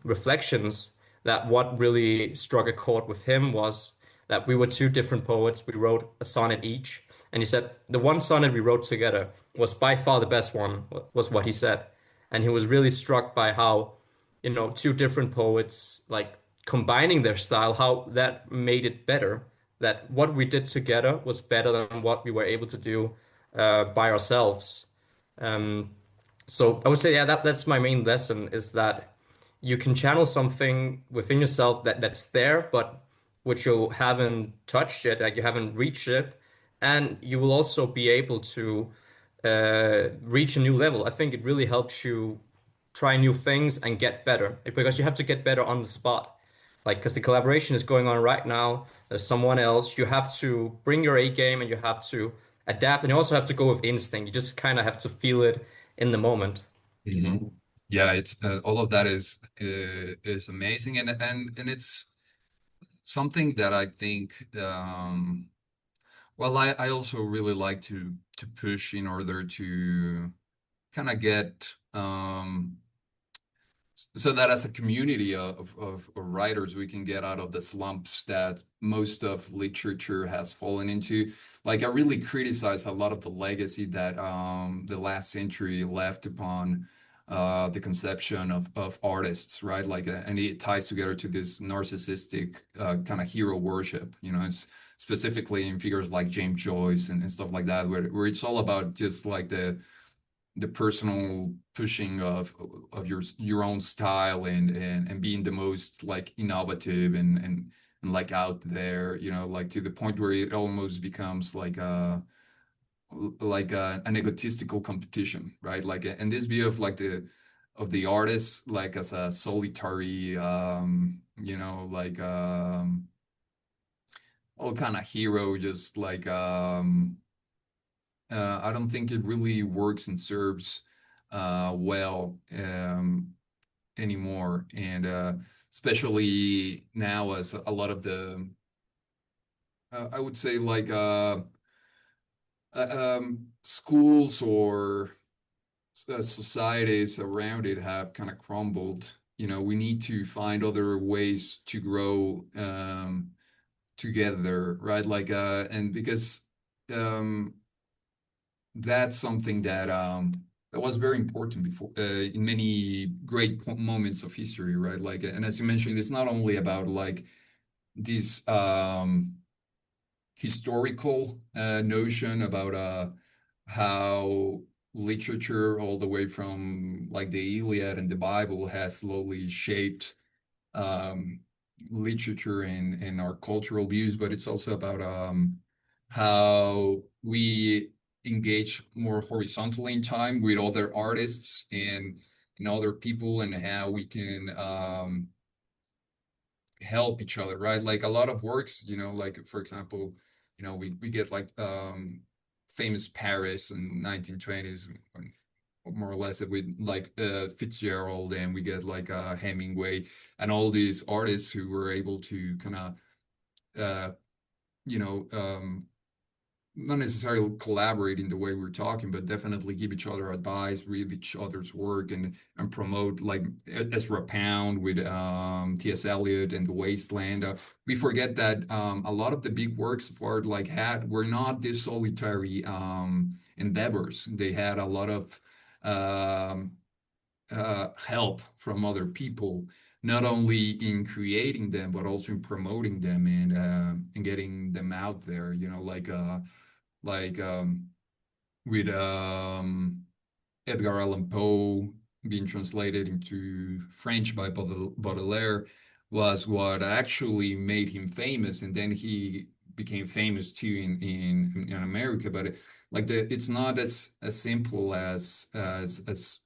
reflections that what really struck a chord with him was that we were two different poets. We wrote a sonnet each, And he said the one sonnet we wrote together was by far the best one, was what he said. And he was really struck by how, two different poets like combining their style, how that made it better. That what we did together was better than what we were able to do by ourselves. Um, so I would say, yeah, that's my main lesson is that you can channel something within yourself that's there, but which you haven't touched yet, like you haven't reached it, and you will also be able to reach a new level. I think it really helps you try new things and get better because you have to get better on the spot. Like, because the collaboration is going on right now, there's someone else. You have to bring your A game and you have to adapt, and you also have to go with instinct. You just kind of have to feel it in the moment. Hmm. Yeah, it's all of that is amazing, and it's something that I think. Well, I also really like to push in order to kind of get so that as a community of writers, we can get out of the slumps that most of literature has fallen into. Like I really criticize a lot of the legacy that the last century left upon the conception of artists, right? Like, and it ties together to this narcissistic kind of hero worship, it's specifically in figures like James Joyce and stuff like that, where it's all about just like the personal pushing of your own style and being the most like innovative and like out there, like to the point where it almost becomes like an egotistical competition, right? Like and this view of like the artist like as a solitary like all kind of hero, just like I don't think it really works and serves well anymore. And especially now, as a lot of the, I would say, like schools or societies around it have kind of crumbled. We need to find other ways to grow together, right? Like, and because um, that's something that was very important before in many great moments of history, right? Like, and as you mentioned, it's not only about like this historical notion about how literature, all the way from like the Iliad and the Bible, has slowly shaped um, literature and our cultural views, but it's also about how we engage more horizontally in time with other artists and other people, and how we can help each other, right? Like a lot of works, like for example, we get like famous Paris in 1920s, more or less, with like Fitzgerald, and we get like Hemingway and all these artists who were able to kind of uh, you know not necessarily collaborate in the way we're talking, but definitely give each other advice, read each other's work, and promote, like Ezra Pound with T.S. Eliot and The Wasteland. We forget that a lot of the big works of art like had were not these solitary endeavors. They had a lot of um, help from other people, not only in creating them, but also in promoting them and getting them out there. Like with Edgar Allan Poe being translated into French by Baudelaire was what actually made him famous, and then he became famous too in America. But it's not as simple as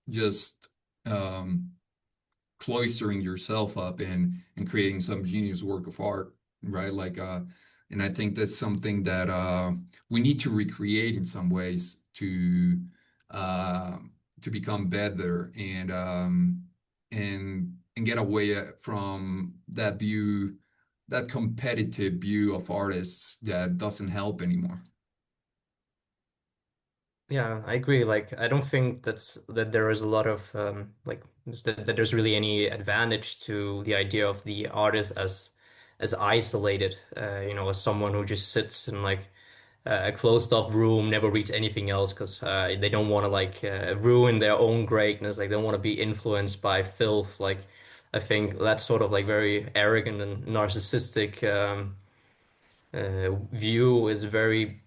just um, cloistering yourself up and creating some genius work of art, right? Like and I think that's something that we need to recreate in some ways uh to become better and get away from that competitive view of artists that doesn't help anymore. Yeah, I agree. Like, I don't think that there is a lot of like that there's really any advantage to the idea of the artist as isolated, as someone who just sits and like a closed off room, never reads anything else because they don't want to like ruin their own greatness. Like they don't want to be influenced by filth. Like I think that's sort of like very arrogant and narcissistic view is very.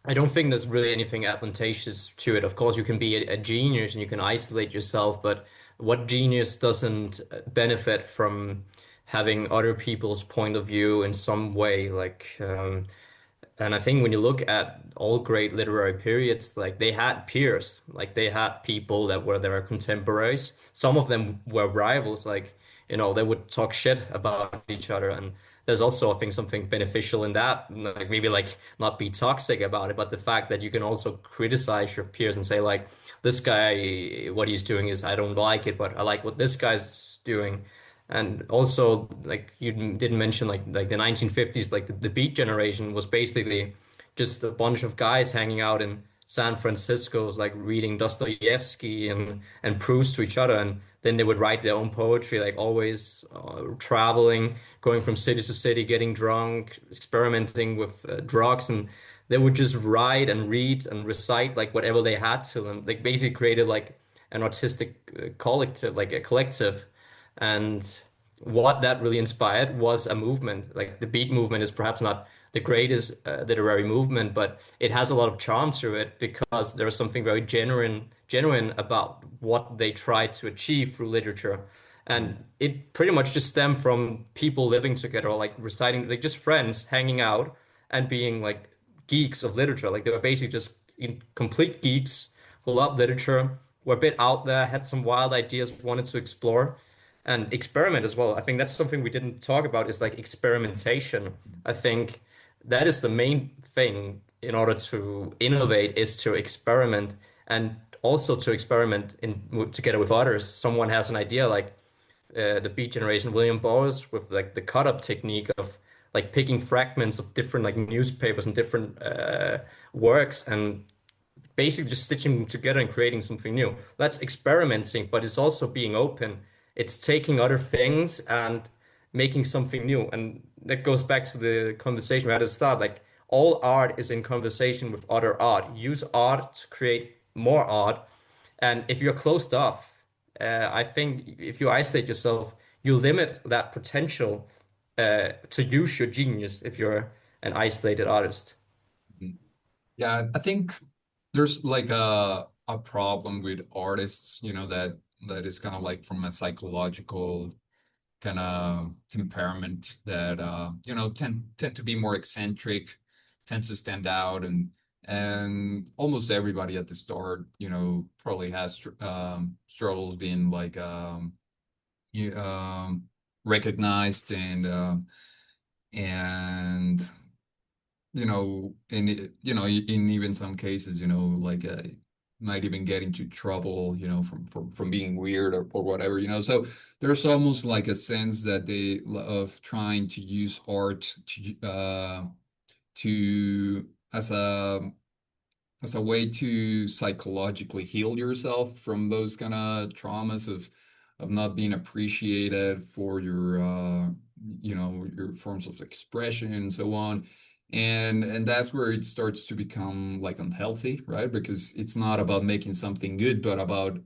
I don't think there's really anything advantageous to it. Of course, you can be a genius and you can isolate yourself, but what genius doesn't benefit from having other people's point of view in some way? And I think when you look at all great literary periods, like they had peers, like they had people that were their contemporaries. Some of them were rivals, like, they would talk shit about each other. And there's also, I think, something beneficial in that. Like maybe like not be toxic about it, but the fact that you can also criticize your peers and say, like, this guy, what he's doing is I don't like it, but I like what this guy's doing. And also, like you didn't mention, like the 1950s, like the Beat Generation was basically just a bunch of guys hanging out in San Francisco, like reading Dostoevsky and Proust to each other, and then they would write their own poetry, like always traveling, going from city to city, getting drunk, experimenting with drugs, and they would just write and read and recite like whatever they had to, and like basically created like an artistic collective, like a collective. And what that really inspired was a movement. Like the beat movement is perhaps not the greatest literary movement, but it has a lot of charm to it because there is something very genuine about what they tried to achieve through literature. And it pretty much just stemmed from people living together, like reciting, like just friends hanging out and being like geeks of literature. Like they were basically just complete geeks who loved literature, were a bit out there, had some wild ideas, wanted to explore and experiment as well. I think that's something we didn't talk about is like experimentation. I think that is the main thing in order to innovate is to experiment and also to experiment together with others. Someone has an idea like the Beat Generation, William Burroughs with like the cut up technique of like picking fragments of different like newspapers and different works and basically just stitching them together and creating something new. That's experimenting, but it's also being open. It's taking other things and making something new. And that goes back to the conversation we had at the start. Like all art is in conversation with other art. Use art to create more art. And if you're closed off, I think if you isolate yourself, you limit that potential to use your genius if you're an isolated artist. Yeah, I think there's like a problem with artists, that is kind of like from a psychological kind of temperament that tend to be more eccentric, tend to stand out, and almost everybody at the start, probably has struggles being like you recognized and in even some cases, like might even get into trouble, from being weird or whatever, So there's almost like a sense that of trying to use art to as a way to psychologically heal yourself from those kind of traumas of not being appreciated for your forms of expression and so on. And that's where it starts to become like unhealthy, right? Because it's not about making something good, but about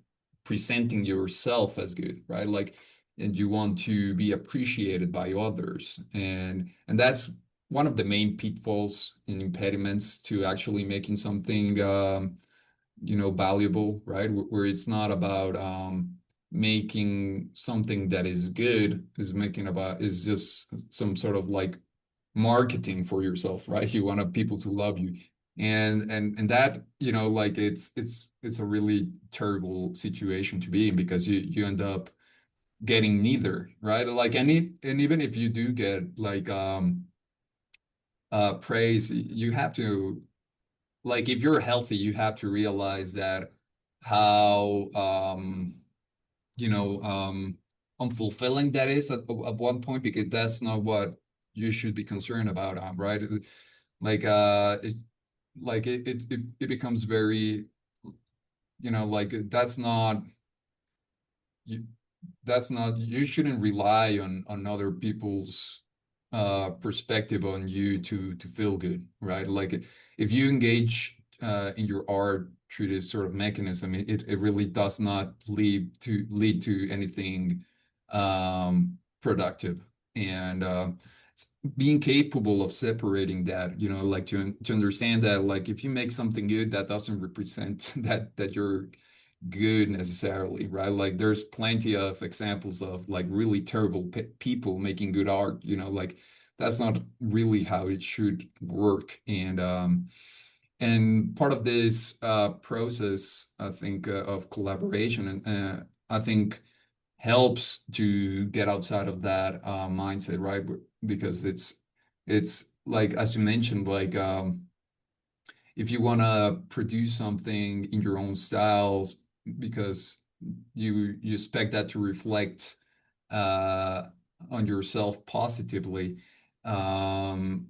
presenting yourself as good, right? Like, and you want to be appreciated by others. And that's one of the main pitfalls and impediments to actually making something valuable, right? Where it's not about making something that is good, is just some sort of like marketing for yourself, right? You want people to love you. And that, like it's a really terrible situation to be in because you end up getting neither, right? Like and even if you do get like praise, you have to, like, if you're healthy, you have to realize that how you know unfulfilling that is at one point, because that's not what you should be concerned about, right? Like it becomes very, like you that's not, you shouldn't rely on other people's perspective on you to feel good, right? Like if you engage in your art through this sort of mechanism, it really does not lead to anything productive. And being capable of separating that, like to understand that, like if you make something good, that doesn't represent that you're good necessarily, right? Like there's plenty of examples of like really terrible people making good art, like that's not really how it should work. And part of this process, I think, of collaboration, and I think helps to get outside of that mindset, right? Because it's like, as you mentioned, like if you want to produce something in your own styles because you expect that to reflect uh, on yourself positively, um,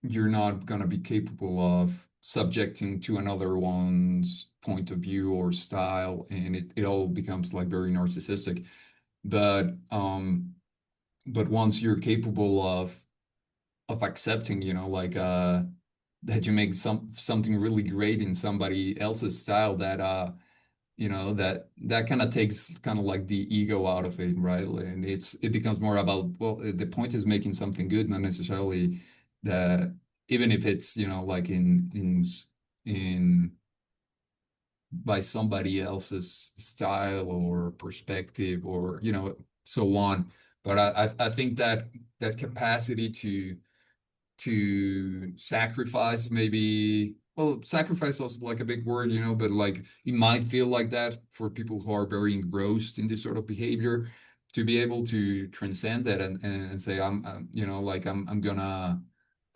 you're not going to be capable of subjecting to another one's point of view or style, and it all becomes like very narcissistic. But once you're capable of accepting, like that you make something really great in somebody else's style, that kind of takes kind of like the ego out of it, right? And it becomes more about, well, the point is making something good, not necessarily the even if it's, like in by somebody else's style or perspective or so on. But I think that capacity to sacrifice, maybe, well, sacrifice also like a big word, but like it might feel like that for people who are very engrossed in this sort of behavior, to be able to transcend that and say, like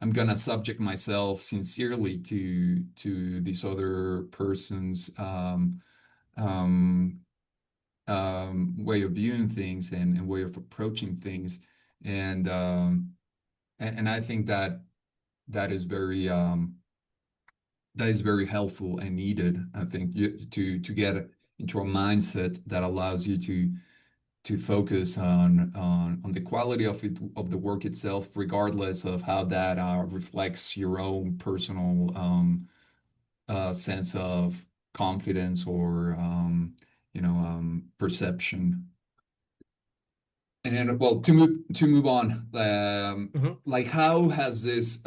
I'm gonna subject myself sincerely to this other person's um, way of viewing things and way of approaching things. And um, and, and I think that is very helpful and needed. I think to get into a mindset that allows you to focus on the quality of the work itself, regardless of how that reflects your own personal sense of confidence or perception. And well, to move on, Mhm. like how has this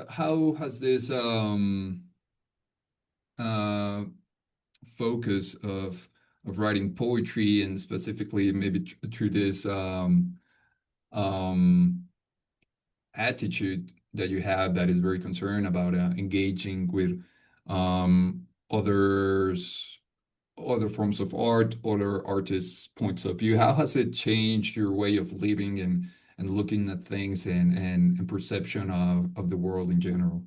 uh, focus of writing poetry, and specifically maybe through this um, attitude that you have that is very concerned about engaging with others, other forms of art, other artists' points of view. How has it changed your way of living and looking at things and perception of the world in general?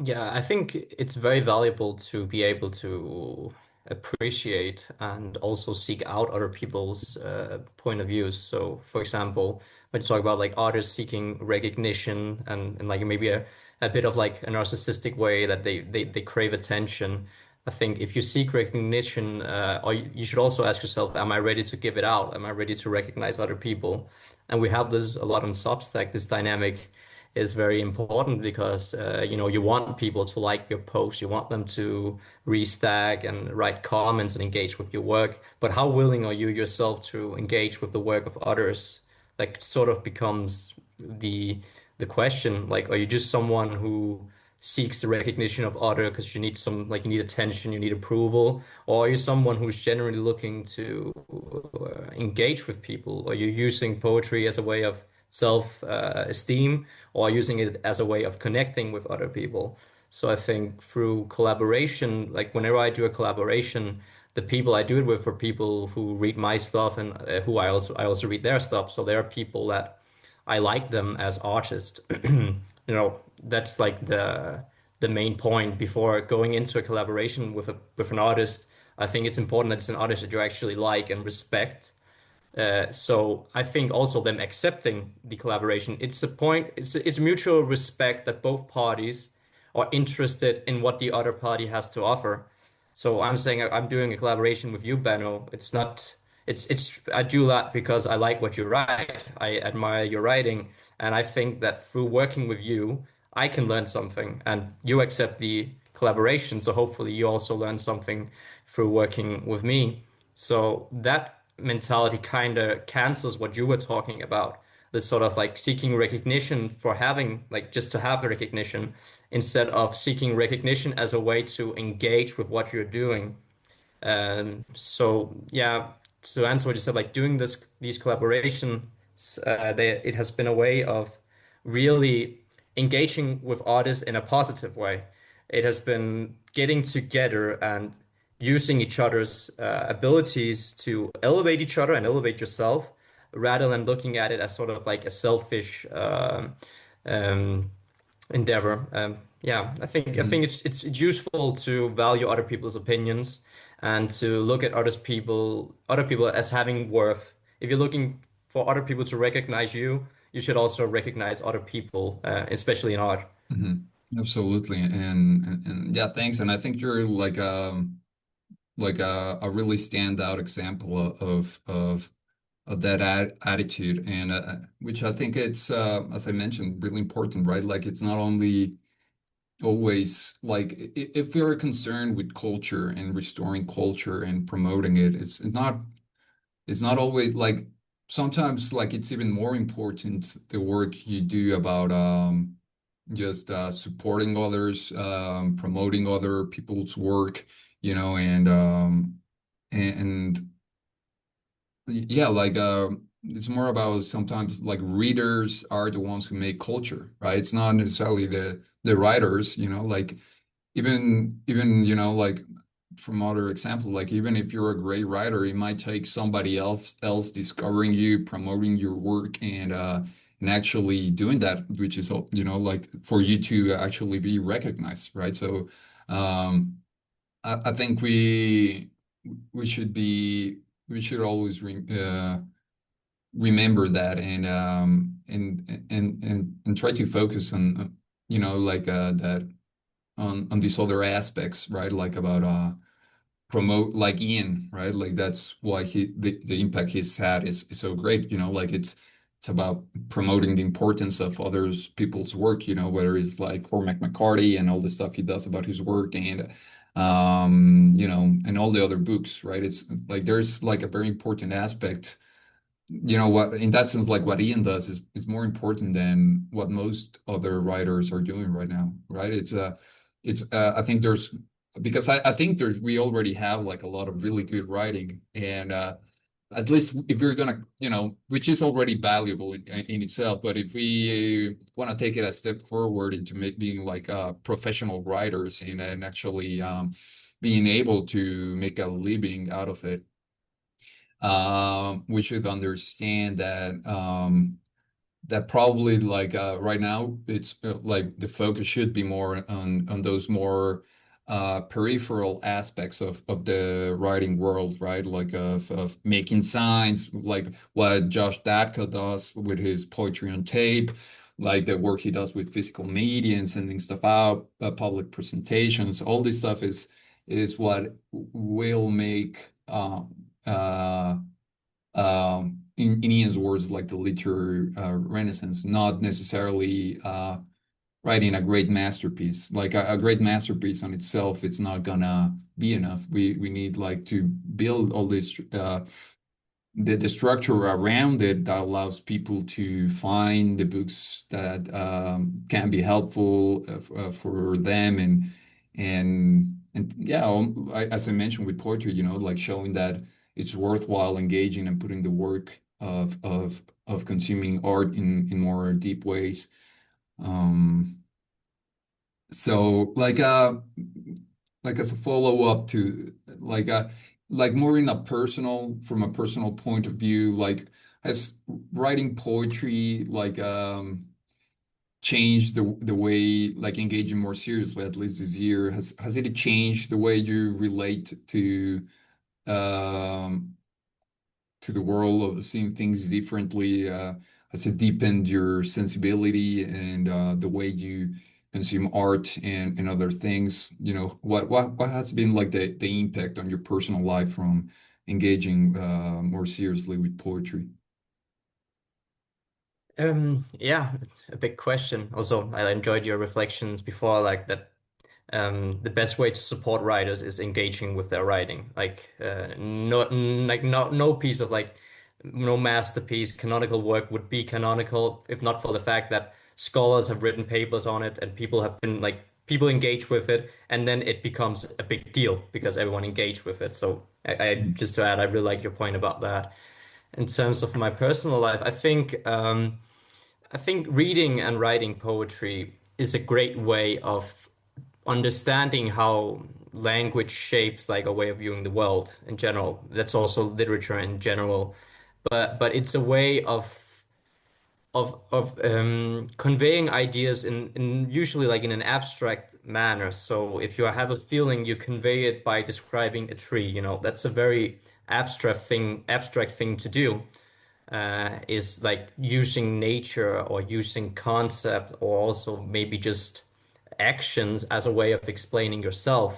Yeah, I think it's very valuable to be able to appreciate and also seek out other people's point of views. So, for example, when you talk about like artists seeking recognition and like maybe a bit of like a narcissistic way that they crave attention, I think if you seek recognition, or you should also ask yourself, am I ready to give it out? Am I ready to recognize other people? And we have this a lot on Substack, this dynamic is very important because you want people to like your post, you want them to restag and write comments and engage with your work. But how willing are you yourself to engage with the work of others? Like sort of becomes the question. Like, are you just someone who seeks the recognition of other because you need some like you need attention, you need approval, or are you someone who's generally looking to engage with people? Are you using poetry as a way of self esteem or using it as a way of connecting with other people? So I think through collaboration, like whenever I do a collaboration, the people I do it with are people who read my stuff and who I also read their stuff. So there are people that I like them as artists. That's like the main point before going into a collaboration with an artist. I think it's important that it's an artist that you actually like and respect. So I think also them accepting the collaboration, it's a point, it's mutual respect that both parties are interested in what the other party has to offer. So I'm saying I'm doing a collaboration with you, Benno. it's I do that because I like what you write. I admire your writing, and I think that through working with you, I can learn something, and you accept the collaboration. So hopefully, you also learn something through working with me. So that mentality kind of cancels what you were talking about. This sort of like seeking recognition for having, like, just to have the recognition instead of seeking recognition as a way to engage with what you're doing. So yeah, to answer what you said, like doing these collaborations, it has been a way of really engaging with artists in a positive way. It has been getting together and using each other's abilities to elevate each other and elevate yourself, rather than looking at it as sort of like a selfish um, endeavor. Yeah, I think Mhm. it's useful to value other people's opinions and to look at other people as having worth. If you're looking for other people to recognize you, you should also recognize other people, especially in art. Mhm. Absolutely. And yeah, thanks. And I think you're like a really standout example of that attitude, and which I think it's as I mentioned, really important, right? Like it's not only always like if you're concerned with culture and restoring culture and promoting it, it's not always like sometimes like it's even more important the work you do about just supporting others, promoting other people's work, you know, and yeah, like it's more about sometimes like readers are the ones who make culture, right? It's not necessarily the writers, you know, like even you know like from other examples, like even if you're a great writer, it might take somebody else discovering you, promoting your work, and actually doing that, which is you know like for you to actually be recognized, right? So um I think we should be we should always remember that and try to focus on you know like that on these other aspects, right? Like about promote like Ian, right? Like that's why the impact he's had is so great, you know, like it's about promoting the importance of others people's work, you know, whether it's like Cormac McCarthy and all the stuff he does about his work and you know, and all the other books, right? It's like there's like a very important aspect, you know, what in that sense, like what Ian does is more important than what most other writers are doing right now, right? It's I think there's because I think there's we already have like a lot of really good writing, and at least if you're gonna, you know, which is already valuable in itself, but if we want to take it a step forward into being like professional writers and actually being able to make a living out of it, we should understand that that probably like right now it's like the focus should be more on those more peripheral aspects of the writing world, right? Like of making signs, like what Josh Datka does with his poetry on tape, like the work he does with physical media and sending stuff out, public presentations. All this stuff is what will make uh, in Ian's words, like the literary renaissance, not necessarily writing a great masterpiece. Like a great masterpiece on itself, it's not gonna be enough. We need like to build all this the structure around it that allows people to find the books that can be helpful for them and yeah, as I mentioned with poetry, you know, like showing that it's worthwhile engaging and putting the work of consuming art in more deep ways. Um, so like as a follow-up to like more in a personal from a personal point of view, like has writing poetry like changed the way like engaging more seriously, at least this year? Has it changed the way you relate um to the world of seeing things differently? Has it deepened your sensibility and the way you consume art and other things, what has been like the impact on your personal life from engaging more seriously with poetry? Yeah, a big question. Also, I enjoyed your reflections before, like that. The best way to support writers is engaging with their writing. Like, no piece of like, no masterpiece, canonical work would be canonical if not for the fact that scholars have written papers on it and people have been like, people engage with it, and then it becomes a big deal because everyone engaged with it. So, I Mm. just to add, I really like your point about that. In terms of my personal life, I think reading and writing poetry is a great way of understanding how language shapes like a way of viewing the world in general. That's also literature in general. But it's a way of conveying ideas in usually like in an abstract manner. So if you have a feeling, you convey it by describing a tree, you know, that's a very abstract thing to do, is like using nature or using concept or also maybe just actions as a way of explaining yourself.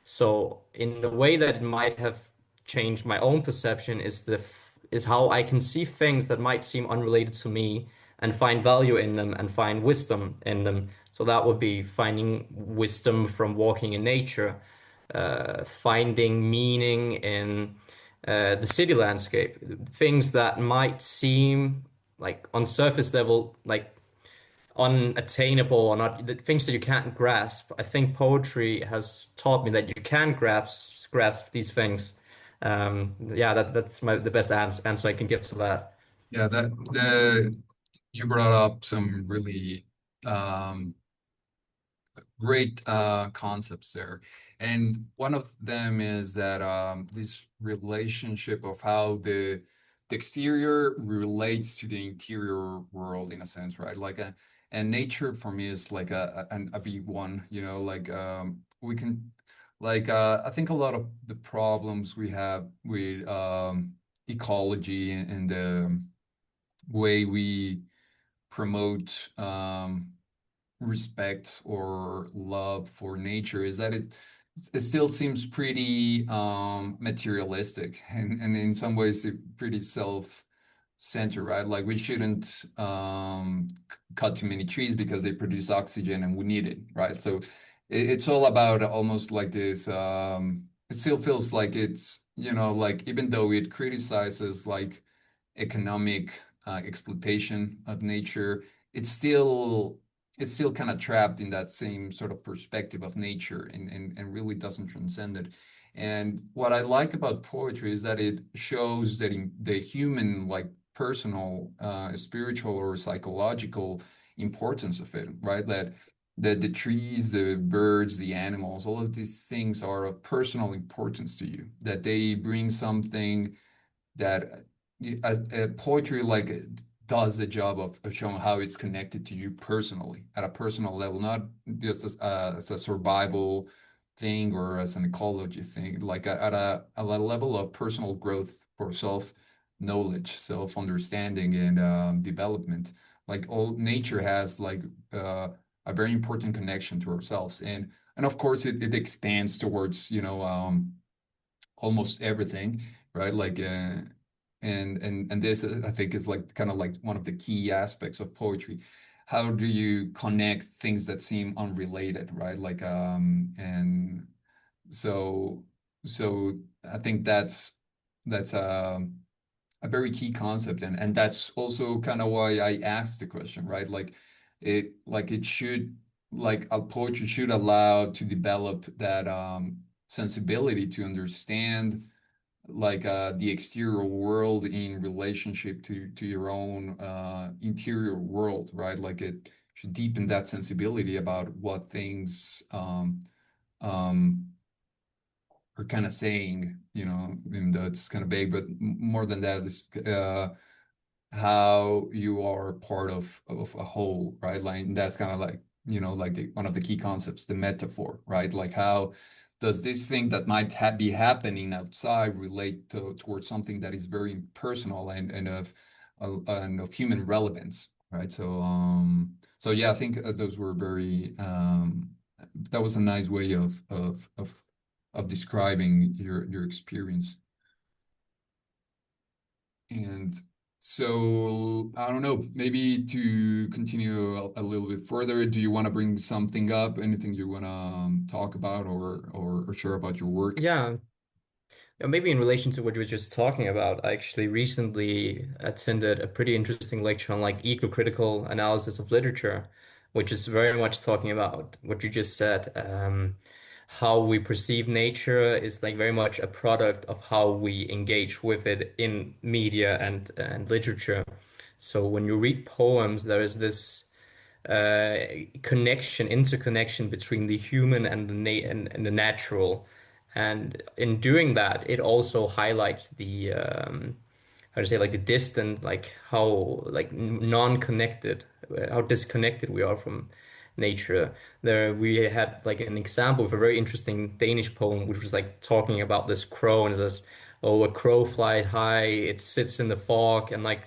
So in the way that it might have changed my own perception is how I can see things that might seem unrelated to me and find value in them and find wisdom in them. So that would be finding wisdom from walking in nature, finding meaning in the city landscape, things that might seem like on surface level like unattainable or not, the things that you can't grasp. I think poetry has taught me that you can grasp these things. Yeah, that's the best answer I can give to that. Yeah, that the you brought up some really um, great concepts there. And one of them is that this relationship of how the exterior relates to the interior world in a sense, right? And nature for me is like a big one, like we can like I think a lot of the problems we have with ecology and the way we promote respect or love for nature is that it still seems pretty materialistic and in some ways pretty self-centered, right? Like we shouldn't cut too many trees because they produce oxygen and we need it, right? So it's all about almost like this it still feels like it's like even though it criticizes like economic exploitation of nature, it's still it's still kind of trapped in that same sort of perspective of nature and really doesn't transcend it. And what I like about poetry is that it shows that in the human, like personal, spiritual or psychological importance of it, right? That the trees, the birds, the animals, all of these things are of personal importance to you, that they bring something that poetry like does the job of showing how it's connected to you personally at a personal level, not just as a survival thing or as an ecology thing, like at a level of personal growth for self knowledge, self understanding, and development. Like all nature has like a very important connection to ourselves, and of course it expands towards almost everything, right? Like, and this I think is like kind of like one of the key aspects of poetry. How do you connect things that seem unrelated, right? Like, and so so I think that's a very key concept, and that's also kind of why I asked the question, right? Like it should like a poetry should allow to develop that sensibility to understand like the exterior world in relationship to your own interior world, right? Like it should deepen that sensibility about what things um, are kind of saying, and that's kind of vague, but more than that is how you are part of a whole, right? Like that's kind of like like one of the key concepts, the metaphor, right? Like how does this thing that might be happening outside relate towards something that is very personal and of human relevance, right? So yeah, I think those were very that was a nice way of describing your experience. And so I don't know, maybe to continue a little bit further, do you want to bring something up? Anything you want to talk about or share about your work? Yeah. Maybe in relation to what you were just talking about, I actually recently attended a pretty interesting lecture on like eco-critical analysis of literature, which is very much talking about what you just said. How we perceive nature is like very much a product of how we engage with it in media and literature. So when you read poems, there is this uh, interconnection between the human and and the natural. And in doing that, it also highlights the how to say like the distant, like how like non-connected, how disconnected we are from nature. There we had like an example of a very interesting Danish poem, which was like talking about this crow and it says, "Oh, a crow flies high, it sits in the fog," and like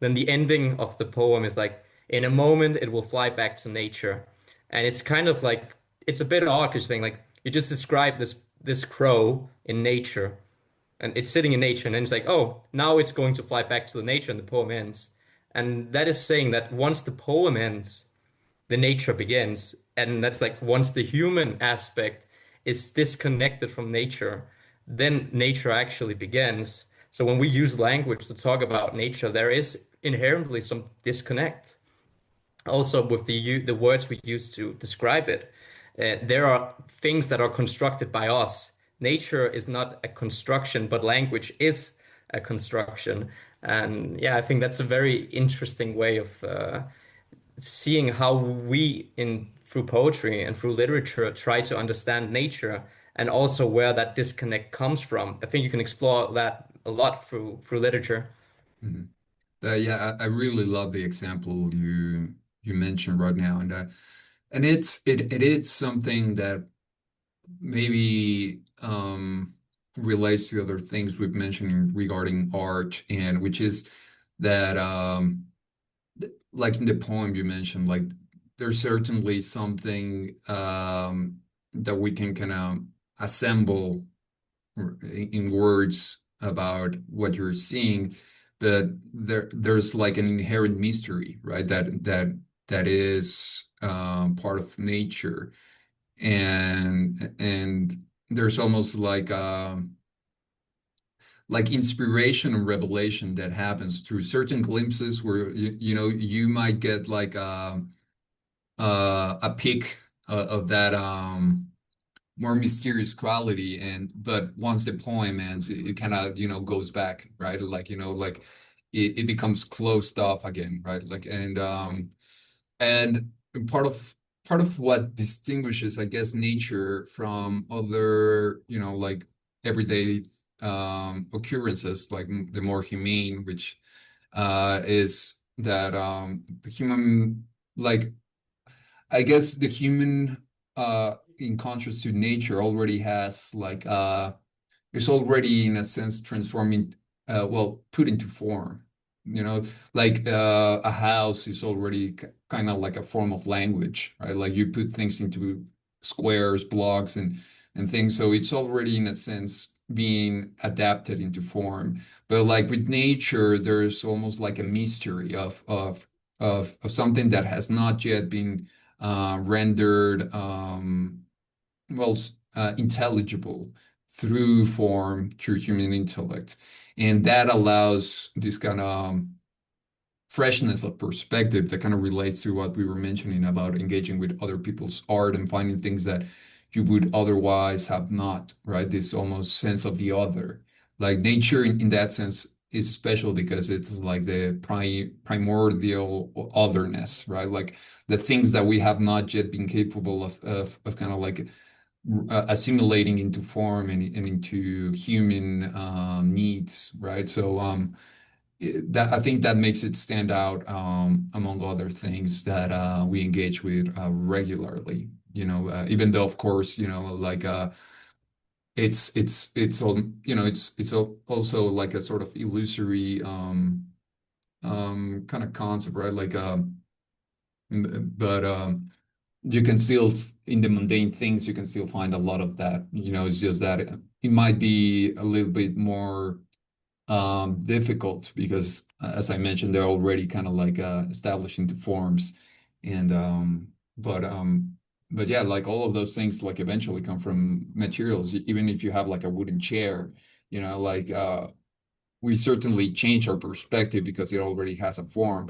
then the ending of the poem is like, "In a moment, it will fly back to nature," and it's kind of like it's a bit odd because thing like you just describe this crow in nature and it's sitting in nature and then it's like, oh, now it's going to fly back to the nature and the poem ends. And that is saying that once the poem ends, the nature begins. And that's like once the human aspect is disconnected from nature, then nature actually begins. So when we use language to talk about nature, there is inherently some disconnect also with the words we use to describe it. There are things that are constructed by us. Nature is not a construction, but language is a construction. And yeah, I think that's a very interesting way of seeing how we in through poetry and through literature try to understand nature and also where that disconnect comes from. I think you can explore that a lot through literature. Mhm. Yeah, I really love the example you mentioned right now, and it is something that maybe relates to other things we've mentioned regarding art, and which is that like in the poem you mentioned, like there's certainly something that we can kind of assemble in words about what you're seeing, but there's like an inherent mystery, right? That is part of nature, and there's almost like inspiration and revelation that happens through certain glimpses where you know you might get like a peek of that more mysterious quality, and but once the poem ends it kind of you know goes back, right? Like you know like it becomes closed off again, right? Like and part of what distinguishes, I guess, nature from other, you know, like everyday occurrences, like the more humane, which is that the human, like I guess the human, in contrast to nature, already has like is already in a sense transforming, well, put into form. You know, like a house is already kind of like a form of language, right? Like you put things into squares, blocks, and things. So it's already in a sense being adapted into form. But like with nature, there's almost like a mystery of something that has not yet been rendered well intelligible through form, through human intellect, and that allows this kind of freshness of perspective that kind of relates to what we were mentioning about engaging with other people's art and finding things that you would otherwise have not, right? This almost sense of the other. Like nature in that sense is special because it's like the primordial otherness, right? Like the things that we have not yet been capable of kind of like assimilating into form and into human needs, right? So that I think that makes it stand out among other things that we engage with regularly. You know, even though of course you know like it's all you know it's also like a sort of illusory kind of concept, right? Like but you can still in the mundane things you can still find a lot of that. It's just that it might be a little bit more difficult because, as I mentioned, they're already kind of like established into forms, and but um, but yeah, like all of those things like eventually come from materials. Even if you have like a wooden chair, like we certainly change our perspective because it already has a form,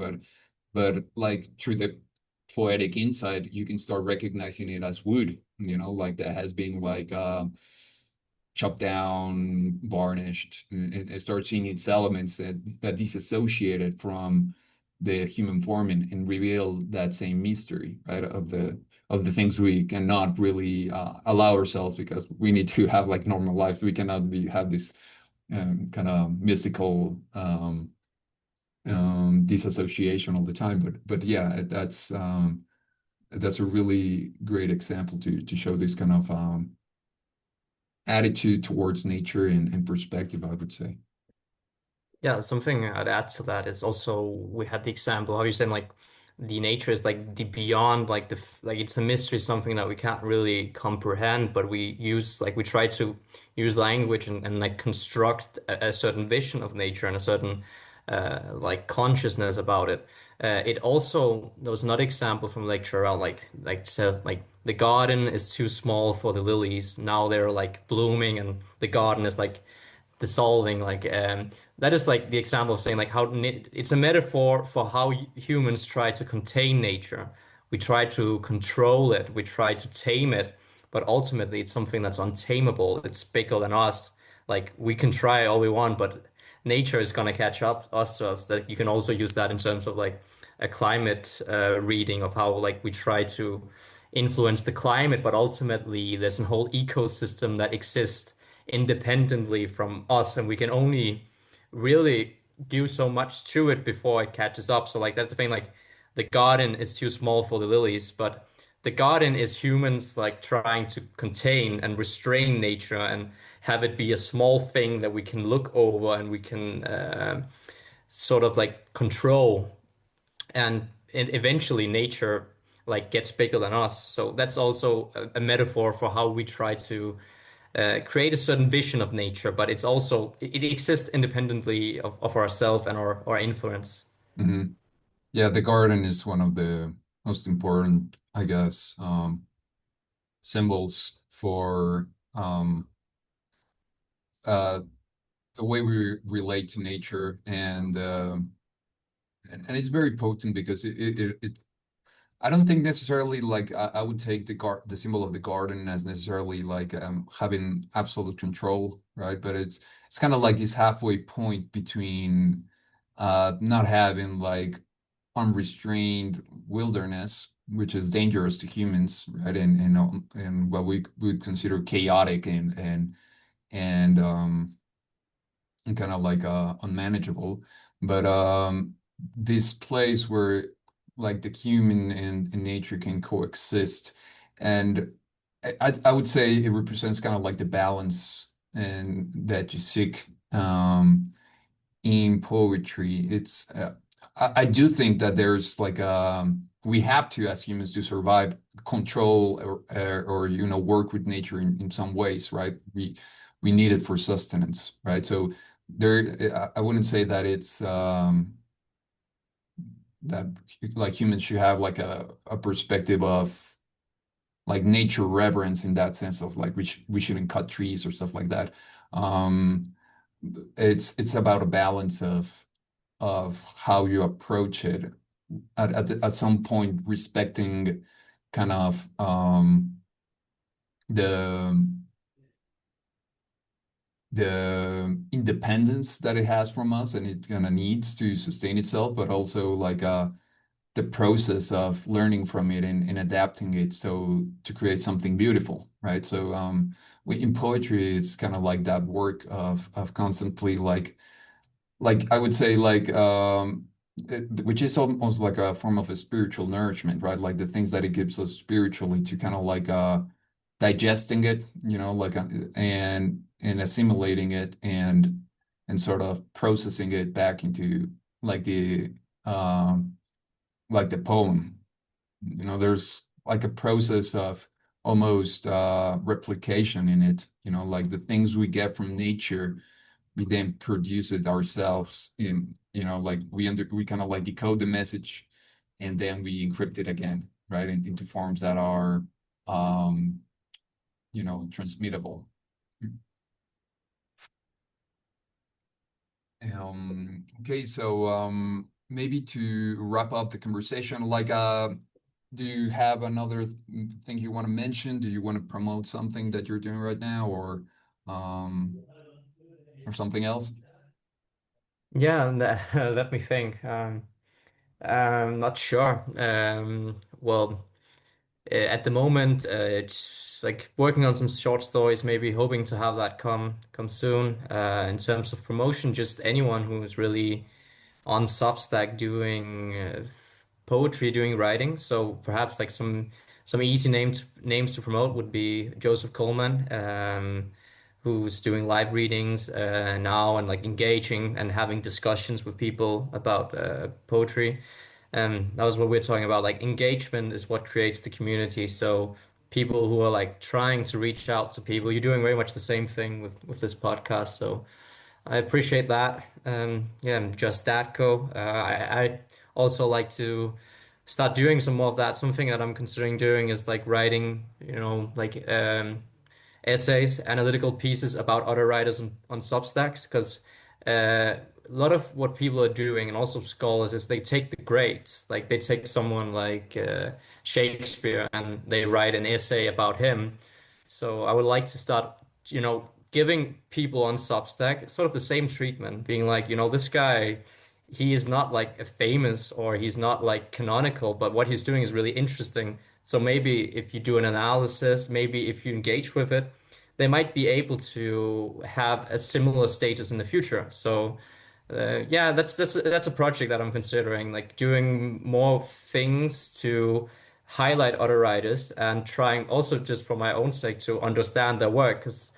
but like through the poetic insight, you can start recognizing it as wood, like that has been like chopped down, varnished, and start seeing its elements that disassociated from the human form and reveal that same mystery, right, of the things we cannot really allow ourselves because we need to have like normal life. We cannot have this kind of mystical disassociation all the time. But yeah, that's a really great example to show this kind of attitude towards nature and perspective, I would say. Yeah, something I'd add to that is also we had the example how you said like the nature is like the beyond like like it's a mystery, something that we can't really comprehend, but we use like we try to use language and like construct a certain vision of nature and a certain like consciousness about it. It also there was another example from Lake Chorale, like said like the garden is too small for the lilies. Now they're like blooming and the garden is like dissolving that is like the example of saying like how it's a metaphor for how humans try to contain nature. We try to control it, we try to tame it, but ultimately it's something that's untamable. It's bigger than us. Like we can try all we want, but nature is going to catch up us to us. That you can also use that in terms of like a climate reading of how like we try to influence the climate, but ultimately there's a whole ecosystem that exists independently from us, and we can only really do so much to it before it catches up. So like that's the thing, like the garden is too small for the lilies, but the garden is humans like trying to contain and restrain nature and have it be a small thing that we can look over and we can sort of like control and eventually nature like gets bigger than us. So that's also a metaphor for how we try to create a certain vision of nature, but it's also it exists independently of ourselves and our influence. Hmm. Yeah, the garden is one of the most important, I guess, symbols for uh, the way we relate to nature, and it's very potent because it I don't think necessarily like I would take the symbol of the garden as necessarily like having absolute control, right? But it's kind of like this halfway point between not having like unrestrained wilderness, which is dangerous to humans, right? And what we would consider chaotic and kind of like unmanageable. But this place where like the human and nature can coexist, and I would say it represents kind of like the balance and that you seek in poetry. I do think that there's like we have to as humans to survive control or work with nature in some ways, right? We need it for sustenance, right? So I wouldn't say that it's that like humans should have like a perspective of like nature reverence in that sense of like we shouldn't cut trees or stuff like that. Um, it's about a balance of how you approach it at some point respecting kind of the the independence that it has from us and it kind of needs to sustain itself, but also like the process of learning from it and adapting it so to create something beautiful, right? So in poetry, it's kind of like that work of constantly like I would say which is almost like a form of a spiritual nourishment, right? Like the things that it gives us spiritually to kind of like digesting it, like and assimilating it and sort of processing it back into like the um, like the poem. There's like a process of almost replication in it. Like the things we get from nature, we then produce it ourselves. Like we kind of like decode the message, and then we encrypt it again, right, into forms that are um, transmittable. Okay, so maybe to wrap up the conversation, like, do you have another thing you want to mention? Do you want to promote something that you're doing right now, um, or something else? Yeah, and, let me think. I'm not sure. Well, at the moment, it's like working on some short stories, maybe hoping to have that come soon. In terms of promotion, just anyone who's really on Substack doing poetry, doing writing. So perhaps like some easy names to promote would be Joseph Coleman, who's doing live readings now and like engaging and having discussions with people about poetry. That was what we're talking about. Like engagement is what creates the community. So people who are like trying to reach out to people, you're doing very much the same thing with this podcast. So I appreciate that. Yeah, just that go. I also like to start doing some more of that. Something that I'm considering doing is like writing, like essays, analytical pieces about other writers on Substacks, because a lot of what people are doing, and also scholars, is they take the greats, like they take someone like Shakespeare and they write an essay about him. So I would like to start, giving people on Substack sort of the same treatment, being like, this guy, he is not like a famous or he's not like canonical, but what he's doing is really interesting. So maybe if you do an analysis, maybe if you engage with it, they might be able to have a similar status in the future. So yeah, that's a project that I'm considering, like doing more things to highlight other writers and trying also just for my own sake to understand their work because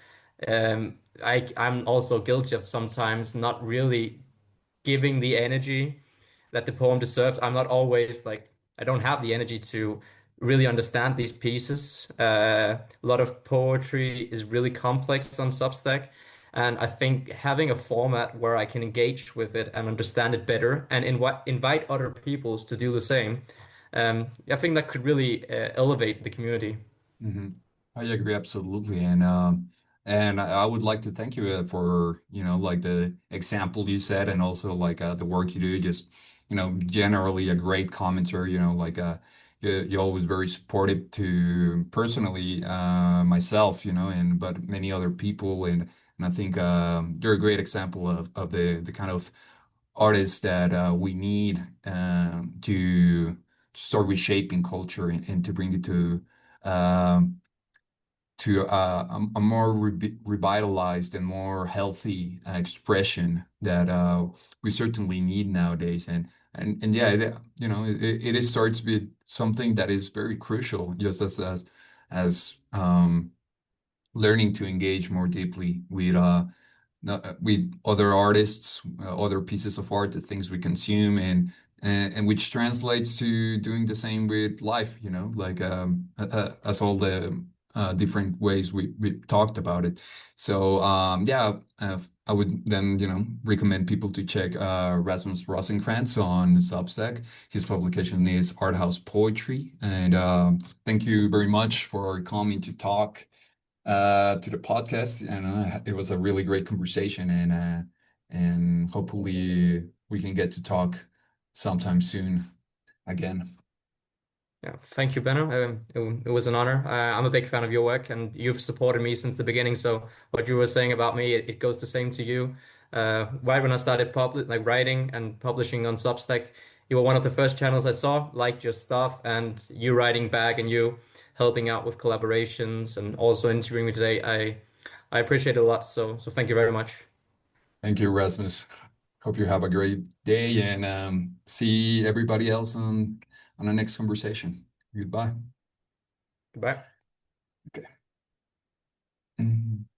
I'm also guilty of sometimes not really giving the energy that the poem deserves. I'm not always like, I don't have the energy to really understand these pieces. A lot of poetry is really complex on Substack. And I think having a format where I can engage with it and understand it better and invite other people to do the same, I think that could really elevate the community. hmm I agree absolutely, and I would like to thank you for like the example you said, and also like the work you do. Just generally a great commenter. Like you're always very supportive to personally myself. And but many other people, and I think you're a great example of the kind of artists that we need to start reshaping culture and to bring it um, to a more revitalized and more healthy expression that we certainly need nowadays. And yeah, it is starts to be something that is very crucial, just as learning to engage more deeply with other artists, other pieces of art, the things we consume, and which translates to doing the same with life. Like as all the different ways we talked about it. So yeah, I would then recommend people to check Rasmus Rosenkrantz on Substack. His publication is Art House Poetry, and thank you very much for coming to talk to the podcast, and it was a really great conversation, and hopefully we can get to talk sometime soon again. Yeah, thank you, Benno. It was an honor. I'm a big fan of your work, and you've supported me since the beginning. So what you were saying about me, it goes the same to you. Right when I started like writing and publishing on Substack, you were one of the first channels I saw, liked your stuff, and you writing back and you helping out with collaborations and also interviewing me today. I appreciate it a lot. So thank you very much. Thank you, Rasmus. Hope you have a great day, and see everybody else on the next conversation. Goodbye. Goodbye. Okay.